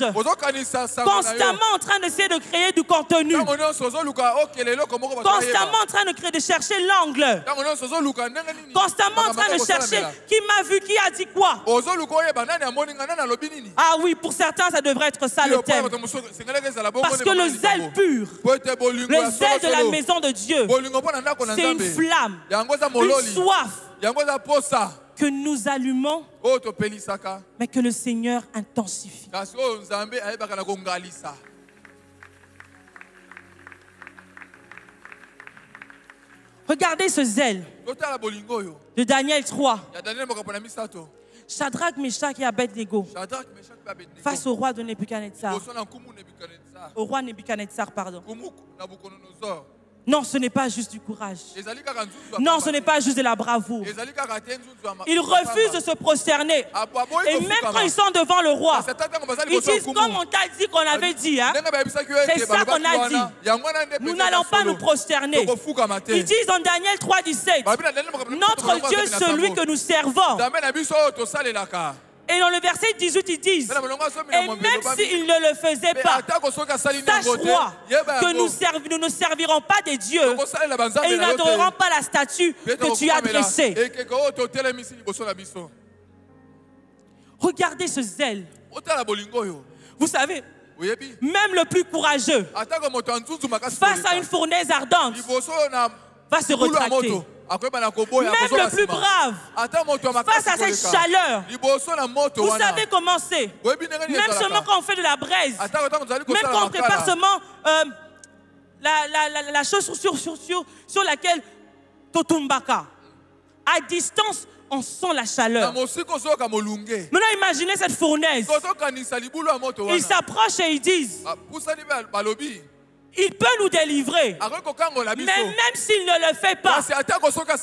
constamment en train d'essayer de créer du contenu, constamment en train de chercher l'angle, constamment en train de chercher qui m'a vu, qui a dit quoi. Ah oui, pour certains, ça devrait être ça le thème. Parce que le zèle pur, le zèle de la maison de Dieu, c'est une flamme, une soif que nous allumons, mais que le Seigneur intensifie. Regardez ce zèle de Daniel 3. Shadrach, Meshach et Abednego face au roi de Nebuchadnezzar. Au roi Nebuchadnezzar, pardon. Non, ce n'est pas juste du courage. Non, ce n'est pas juste de la bravoure. Ils refusent de se prosterner. Et même quand ils sont devant le roi, ils disent comme on t'a dit qu'on avait dit. Hein? C'est ça qu'on a dit. Nous n'allons pas nous prosterner. Ils disent dans Daniel 3,17, notre Dieu, celui que nous servons. Et dans le verset 18, ils disent, et même s'ils ne le faisaient pas, sache-toi que nous ne servirons pas des dieux et ils n'adoreront pas la statue que tu as dressée. Regardez ce zèle. Vous savez, même le plus courageux, face à une fournaise ardente, va se retracter. Même le plus brave, face à cette chaleur, vous savez comment c'est. Même seulement quand on fait de la braise, même quand on prépare seulement la chose sur laquelle Totumbaka, à distance, on sent la chaleur. Maintenant, imaginez cette fournaise. Ils s'approchent et ils disent, il peut nous délivrer. Mais même s'il ne le fait pas,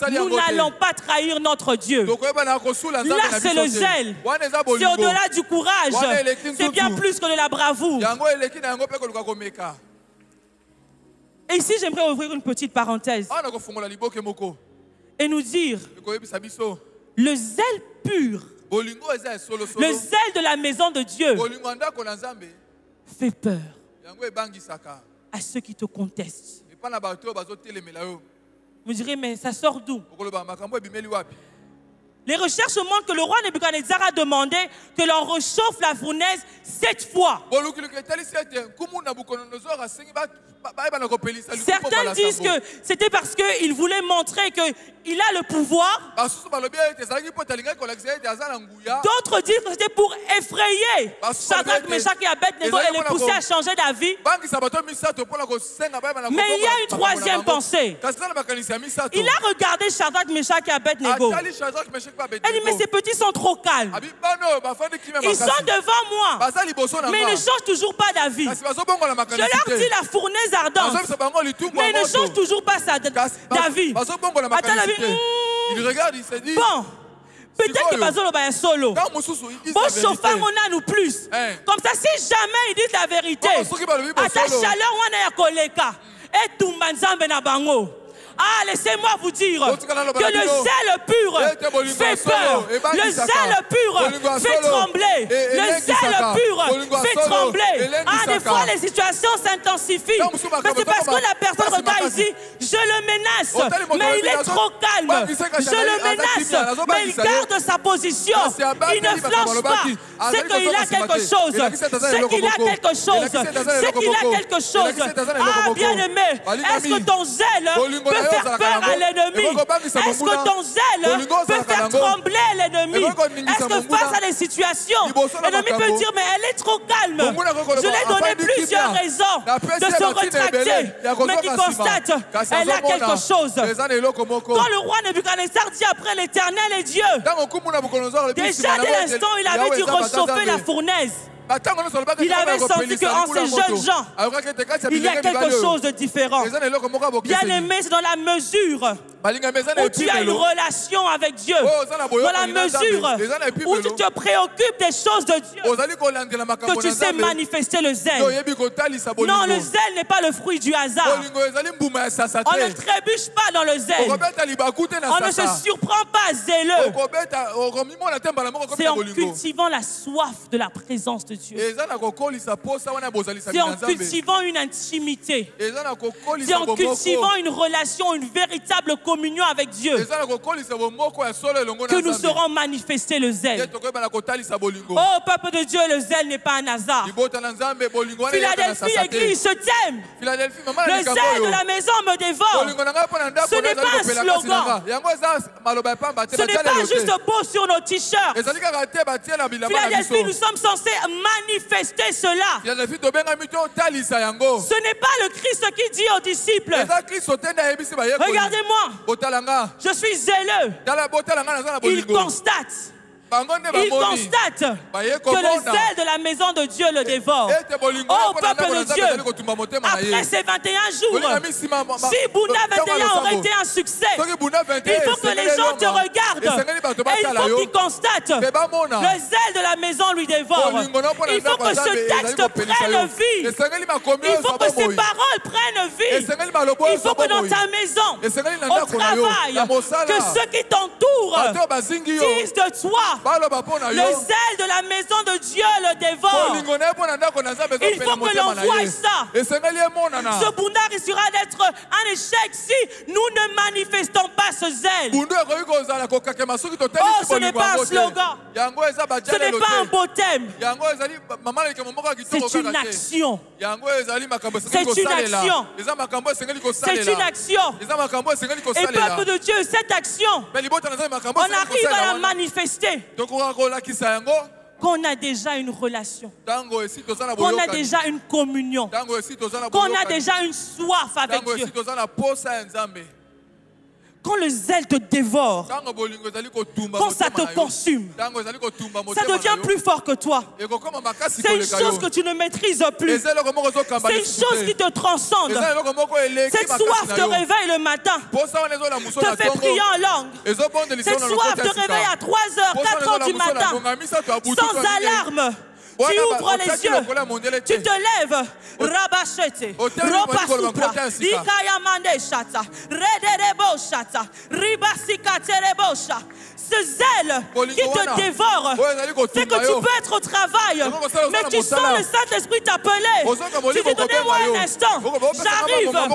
nous n'allons pas trahir notre Dieu. Là, c'est le zèle. C'est au-delà du courage. C'est bien plus que de la bravoure. Et ici, j'aimerais ouvrir une petite parenthèse et nous dire, le zèle pur, le zèle de la maison de Dieu fait peur à ceux qui te contestent. Vous direz, mais ça sort d'où? Les recherches montrent que le roi Nebuchadnezzar a demandé que l'on réchauffe la fournaise 7 fois. Certains disent que c'était parce qu'il voulait montrer qu'il a le pouvoir. D'autres disent que c'était pour effrayer Shadrach, Meshach et Abednego et les pousser à changer d'avis. Mais il y a une troisième pensée. Il a regardé Shadrach, Meshach et Abednego. Elle dit, mais ces petits sont trop calmes. Ils sont devant moi, mais ils ne changent toujours pas d'avis. Je leur dis la fournaise ardente, mais ils ne changent toujours pas d'avis. Il regarde, il se dit, bon, peut-être que Bazolo va être solo. Bon, chauffeur, on a nous plus. Comme ça, si jamais ils disent la vérité, à ta chaleur, on a un collègue. Et tout le monde na bango. Ah, laissez-moi vous dire que le zèle pur fait peur. Le zèle pur fait trembler. Le zèle pur fait trembler. Ah, des fois, les situations s'intensifient. Mais c'est parce que la personne regarde ici, je le menace, mais il est trop calme. Je le menace, mais il garde sa position. Il ne flanche pas. C'est qu'il a quelque chose. C'est qu'il a quelque chose. C'est qu'il a quelque chose. Ah, bien-aimé, est-ce que ton zèle peut faire peur à l'ennemi? Est-ce que ton zèle peut faire trembler l'ennemi? Est-ce que face à des situations, l'ennemi peut dire, mais elle est trop calme. Je lui ai donné plusieurs raisons de se rétracter, mais qui constate, elle a quelque chose. Quand le roi Nebuchadnezzar dit après l'Éternel est Dieu, déjà dès l'instant il avait dû réchauffer la fournaise. Il avait senti qu'en ces jeunes gens, il y a quelque chose de différent. Bien aimé, c'est dans la mesure où tu as une relation avec Dieu, dans la mesure où tu te préoccupes des choses de Dieu, que tu sais manifester le zèle. Non, le zèle n'est pas le fruit du hasard. On ne trébuche pas dans le zèle. On ne se surprend pas zéleux. C'est en cultivant la soif de la présence de Dieu. C'est en cultivant une intimité. C'est en cultivant une relation, une véritable communion avec Dieu que nous saurons manifester le zèle. Oh, peuple de Dieu, le zèle n'est pas un hasard. Philadelphie, église, ce thème, le zèle de la maison me dévore. Ce n'est pas un slogan. Ce n'est pas juste beau sur nos t-shirts. Philadelphie, nous sommes censés manifester cela. Ce n'est pas le Christ qui dit aux disciples, regardez-moi, je suis zéleux. Il constate. Il constate que le zèle de la maison de Dieu le dévore. Oh, peuple de Dieu, après ces 21 jours, si Bouna 21 aurait été un succès, il faut que les gens te regardent et il faut qu'ils constatent le zèle de la maison lui dévore. Il faut que ce texte prenne vie. Il faut que ces paroles prennent vie. Il faut que dans ta maison, au travail, que ceux qui t'entourent disent de toi, le zèle de la maison de Dieu le dévore. Il faut que l'on voie ça. Ce Bouna risquera d'être un échec si nous ne manifestons pas ce zèle. Oh, ce n'est pas un slogan. Ce n'est pas un beau thème. C'est une action. C'est une action. C'est une action. Et peuple de Dieu, cette action, on arrive à la manifester qu'on a déjà une relation, qu'on a déjà une communion, qu'on a déjà une soif avec Dieu. Quand le zèle te dévore, quand ça te consume, ça devient plus fort que toi. C'est une chose que tu ne maîtrises plus. C'est une chose qui te transcende. Cette soif te réveille le matin, te fait prier en langue. Cette soif te réveille à 3h, 4h du matin, sans alarme. Tu ouvres les yeux, tu te lèves, Rabachete, Ropasutra, Ikayamande Shata, Rederebo Shata, Ribasika Terebosha. Ce zèle qui te dévore fait que tu peux être au travail, mais tu sens le Saint-Esprit t'appeler. Tu dis, donnez-moi un instant, j'arrive. Tu vas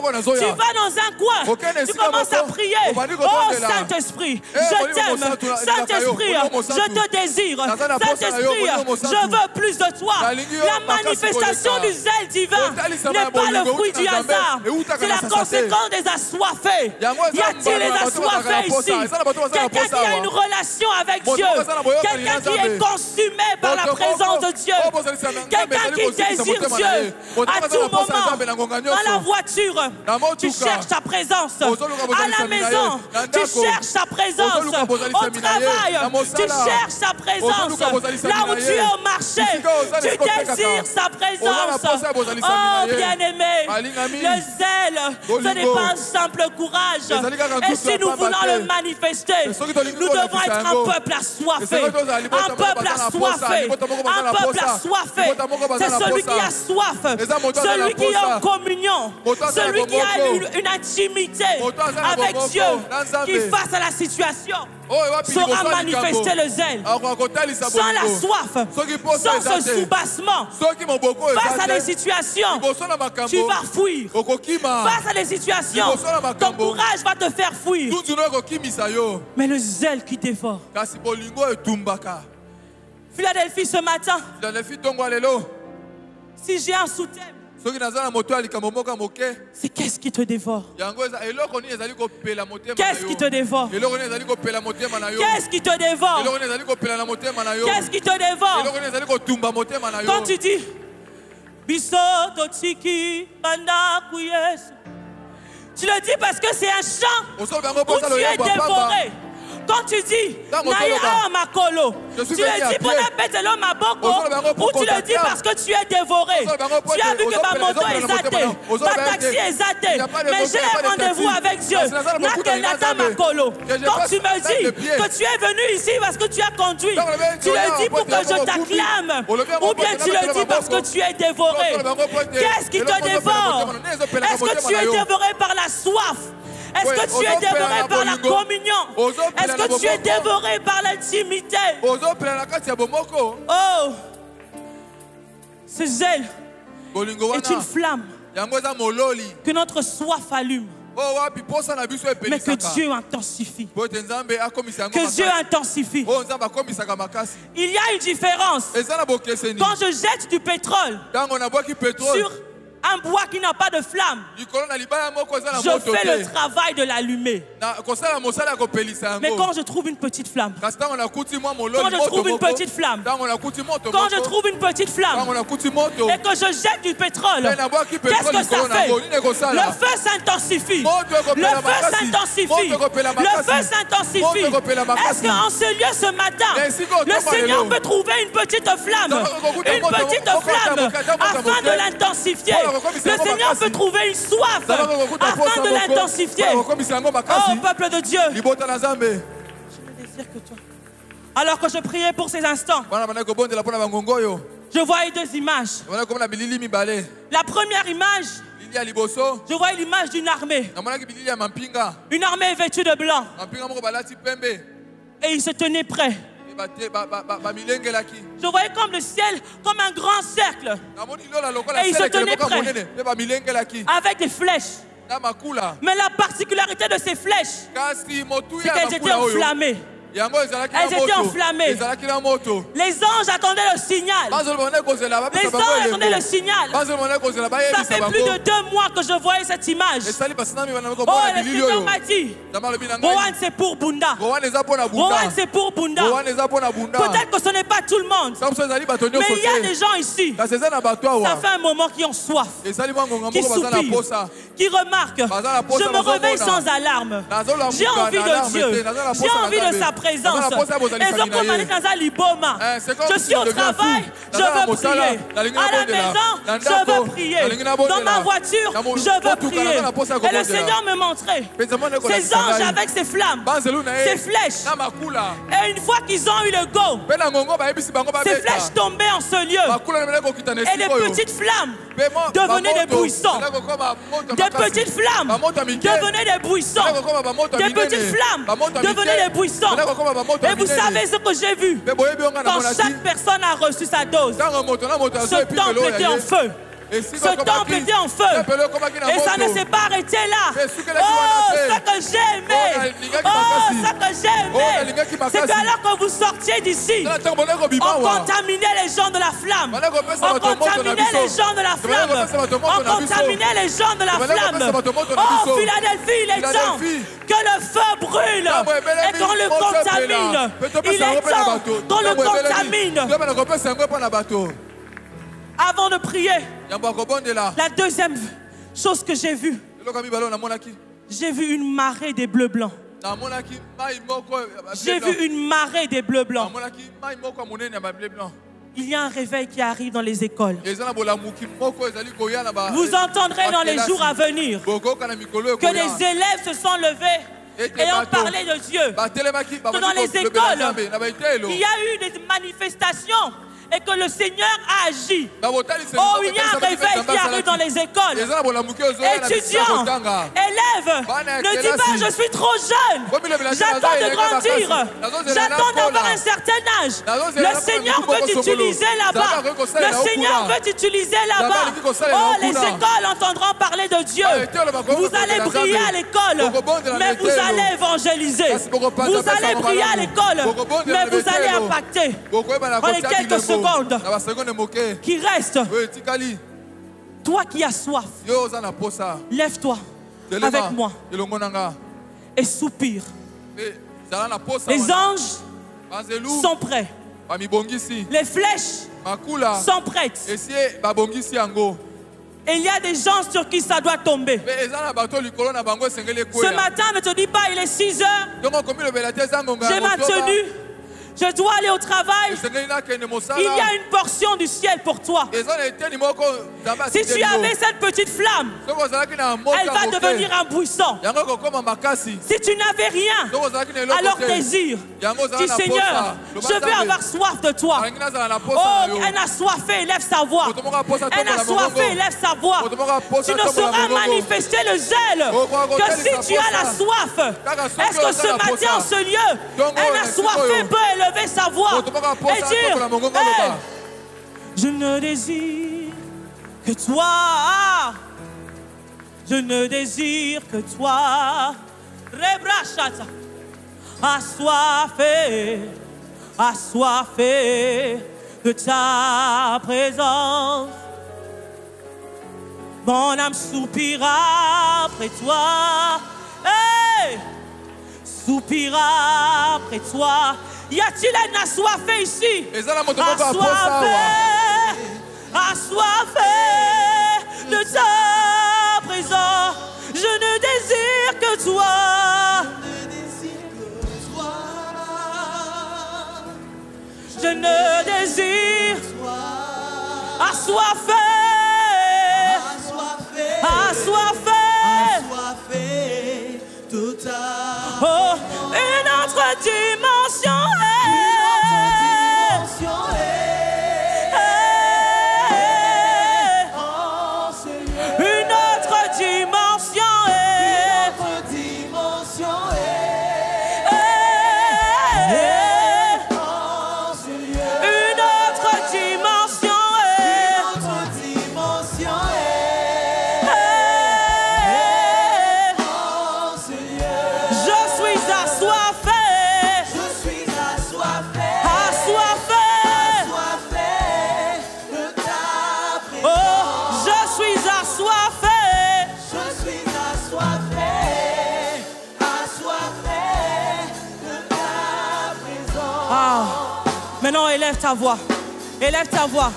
dans un coin, tu commences à prier. Oh Saint-Esprit, je t'aime. Saint-Esprit, je te désire. Saint-Esprit, je veux plus de toi. La manifestation du zèle divin n'est pas le fruit du hasard. C'est la conséquence des assoiffés. Y a-t-il des assoiffés ici? Quelqu'un qui a une relation avec Dieu, quelqu'un qui est consumé par la présence de Dieu, quelqu'un qui désire Dieu à tout moment, dans la voiture, tu cherches ta présence, à la maison, tu cherches sa présence, au travail, tu cherches sa présence, là où tu es au marché, tu désires sa présence. Oh bien-aimé, le zèle, ce n'est pas un simple courage, et si nous voulons le manifester, nous devons être un peuple assoiffé, un peuple assoiffé, un peuple assoiffé. C'est celui qui a soif, celui qui est en communion, celui qui a une intimité avec Dieu, qui face à la situation saura manifester le zèle. Sans la soif, sans ce soubassement, face à des situations, tu vas fuir. Face à des situations, ton courage va te faire fuir. Mais le zèle qui dévore. Philadelphie ce matin, si j'ai un sous-thème, c'est qu'est-ce qui te dévore? Qu'est-ce qui te dévore? Qu'est-ce qui te dévore? Qu'est-ce qui te dévore? Quand tu dis Bisoto Tiki Bandaku Yesu, tu le dis parce que c'est un chant où tu es dévoré. Quand tu dis Naya Makolo, tu le dis pour Napetelo Maboko, ou tu le dis parce que tu es dévoré. Tu as vu que ma moto est zatée, ma taxi est zatée, mais j'ai un rendez-vous avec Dieu. Nakenata Makolo. Quand tu me dis que tu es venu ici parce que tu as conduit, tu le dis pour que je t'acclame, ou bien tu le dis parce que tu es dévoré. Qu'est-ce qui te dévore? Est-ce que tu es dévoré par la soif? Est-ce que tu es dévoré par la communion? Est-ce que tu es dévoré par l'intimité? Oh, ce zèle est une flamme que notre soif allume, mais que Dieu intensifie. Que Dieu intensifie. Il y a une différence. Quand je jette du pétrole sur un bois qui n'a pas de flamme, je fais le travail de l'allumer. Mais quand je trouve une petite flamme, quand je trouve une petite flamme, quand je trouve une petite flamme et que je jette du pétrole, qu'est-ce que ça fait? Le feu s'intensifie. Le feu s'intensifie. Le feu s'intensifie. Est-ce qu'en ce lieu ce matin, le Seigneur peut trouver une petite flamme? Une petite flamme afin de l'intensifier. Le Seigneur peut trouver une soif afin de l'intensifier. Oh, peuple de Dieu, je ne désire que toi. Alors que je priais pour ces instants, je voyais deux images. La première image, je voyais l'image d'une armée. Une armée vêtue de blanc. Et ils se tenaient prêts. Je voyais comme le ciel, comme un grand cercle. Et ils se tenaient prêts avec des flèches. Mais la particularité de ces flèches, c'est qu'elles étaient enflammées. Elles étaient enflammées. Les anges attendaient le signal. Les anges attendaient le signal. Ça fait plus de 2 mois que je voyais cette image. Oh, le Seigneur m'a dit, Rohan, c'est pour Bunda. Rohan, c'est pour Bunda. Peut-être que ce n'est pas tout le monde. Mais il y a des gens ici. Ça fait un moment qui ont soif, qui soupirent, qui remarquent. Je me réveille sans alarme. J'ai envie de Dieu. J'ai envie de sa présence. Je suis au travail, je veux prier. À la maison, je veux prier. Dans ma voiture, je veux prier. Et le Seigneur me montrait ces anges avec ces flammes, ces flèches. Et une fois qu'ils ont eu le go, ces flèches tombaient en ce lieu. Et des petites flammes devenaient des buissons. Des petites flammes devenaient des buissons. Des petites flammes devenaient des buissons. Et vous savez ce que j'ai vu? Quand chaque personne a reçu sa dose, ce temple était en feu. Ce temple était en feu. Et ça ne s'est pas arrêté là. Oh, ce que j'ai aimé. Oh, ce que j'ai aimé. C'est qu'alors que vous sortiez d'ici, on contaminait les gens de la flamme. On contaminait les gens de la flamme. On contaminait les gens de la flamme. Oh, Philadelphie, il est temps que le feu brûle. Et qu'on le contamine. Il est temps qu'on le contamine. Avant de prier, la deuxième chose que j'ai vue, j'ai vu une marée des bleus blancs. J'ai vu une marée des bleus blancs. Il y a un réveil qui arrive dans les écoles. Vous entendrez dans les jours à venir que les élèves se sont levés et ont parlé de Dieu. Que dans les écoles, il y a eu des manifestations et que le Seigneur a agi. Oh, il y a un réveil qui arrive dans les écoles. Étudiants, élèves, ne dis pas je suis trop jeune. J'attends de grandir. J'attends d'avoir un certain âge. Le Seigneur veut t'utiliser là-bas. Le Seigneur veut t'utiliser là-bas. Oh, les écoles entendront parler de Dieu. Vous allez briller à l'école, mais vous allez évangéliser. Vous allez briller à l'école, mais vous allez impacter. Dans les quelques secondes qui restent, toi qui as soif, lève-toi avec moi et soupire. Les anges sont prêts. Les flèches sont prêtes. Et il y a des gens sur qui ça doit tomber. Ce matin, ne te dis pas il est 6 heures. J'ai ma tenue. Je dois aller au travail. Il y a une portion du ciel pour toi. Si tu avais cette petite flamme, elle va devenir un buisson. Si tu n'avais rien, alors désire. Dis Seigneur, je veux avoir soif de toi. Oh, un assoiffé élève sa voix. Un assoiffé élève sa voix. Tu ne sauras manifester le zèle que si tu as la soif. Est-ce que ce matin, en ce lieu, un assoiffé peut élever sa voix et dire hey, je ne désire que toi, je ne désire que toi, assoiffé, assoiffé de ta présence, mon âme soupira après toi, hey, soupira après toi. Y a-t-il un assoiffé ici? Assoiffé, assoiffé de ta présence. Je ne désire que toi. Je ne désire assoiffé, assoiffé, assoiffé de ta. Oh, une autre dimension. Je suis Ah. Maintenant, élève ta voix. Élève ta voix.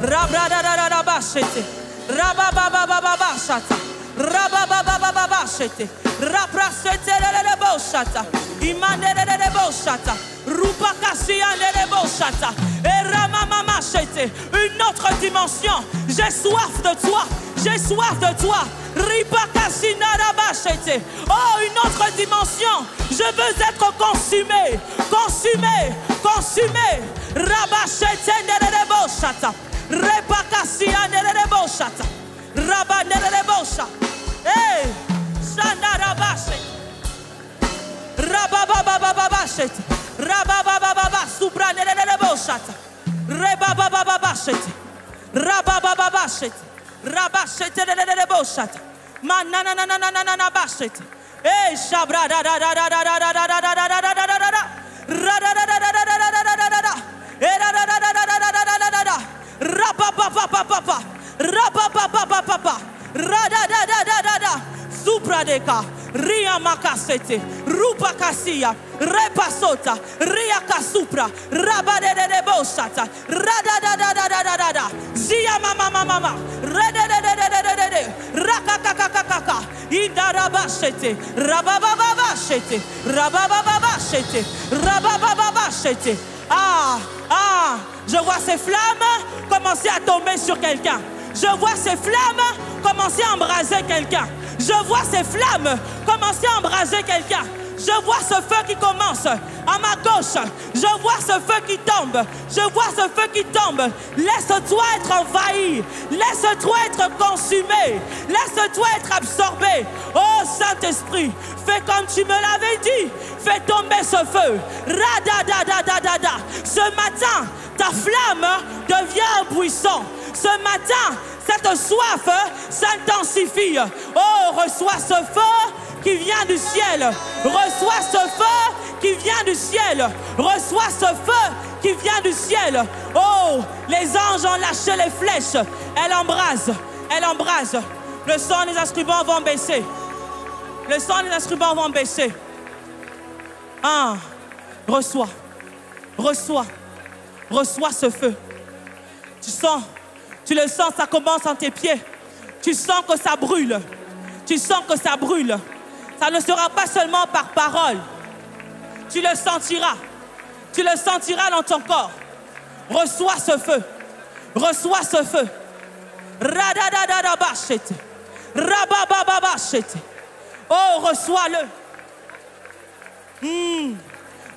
Rabradadadadabashete. Rabababababashata. Rabababababashete. Rapraseteleleboshata. Imandeleleboshata. Rupakasiandeleboshata. Eramamamashete. Une autre dimension. J'ai soif de toi. J'ai soif de toi. Ripakasinadabashete. Oh, une autre dimension. Je veux être consumé. Consumé. Consumé. Rabashetendeleboshata. Repakasiandeleboshata. Rabandelebosha. Hey! Shandarabashete. Rabababababashete. Rabababababa. Suprandeleboshata. Rebabababashete. Rababababashete. Rabashete de boshata. Manananananana bashete. Eh shabra da da da da da da da da da da da da da da. Ra da da da da da da da da da da. Eh da da da da da da da da da da. Ra pa pa pa pa pa pa. Ra pa pa pa pa pa pa. Ra da da da da da da. Supra deka. Ria makasete. Rupa kasia. Repasota. Ria kasupra. Rabade de boshata. Ra da da da da da da da. Zia mama mama mama. Rakakakakaka. Indarabashete. Rababababashete. Rababababashete. Rababababashete. Ah, ah, je vois ces flammes commencer à tomber sur quelqu'un. Je vois ces flammes commencer à embraser quelqu'un. Je vois ces flammes commencer à embraser quelqu'un. Je vois ce feu qui commence à ma gauche. Je vois ce feu qui tombe. Je vois ce feu qui tombe. Laisse-toi être envahi. Laisse-toi être consumé. Laisse-toi être absorbé. Oh Saint-Esprit, fais comme tu me l'avais dit. Fais tomber ce feu. Radadadadadada. Ce matin, ta flamme devient un buisson. Ce matin, cette soif s'intensifie. Oh, reçois ce feu qui vient du ciel. Reçois ce feu qui vient du ciel. Reçois ce feu qui vient du ciel. Oh, les anges ont lâché les flèches. Elle embrase. Elle embrase. Le son des instruments vont baisser. Le son des instruments vont baisser. Ah, reçois. Reçois. Reçois ce feu. Tu le sens, ça commence en tes pieds. Tu sens que ça brûle. Tu sens que ça brûle. Ça ne sera pas seulement par parole. Tu le sentiras. Tu le sentiras dans ton corps. Reçois ce feu. Reçois ce feu. Radadadadabashete. Rababababashete. Oh, reçois-le.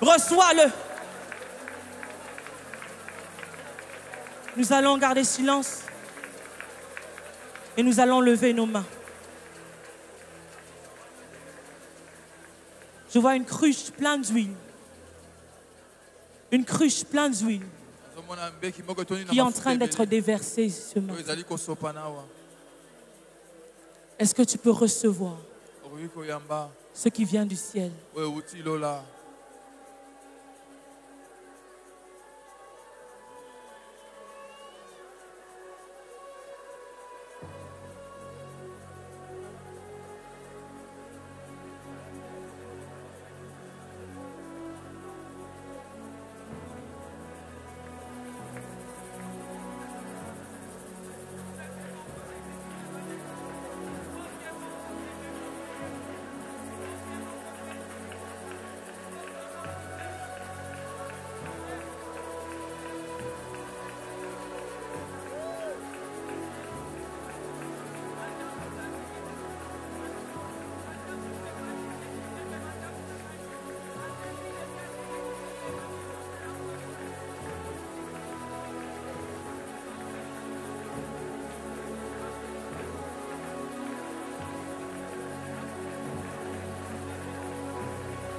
Reçois-le. Nous allons garder silence. Et nous allons lever nos mains. Je vois une cruche pleine d'huile. Une cruche pleine d'huile qui est en train d'être déversée ce matin. Est-ce que tu peux recevoir ce qui vient du ciel?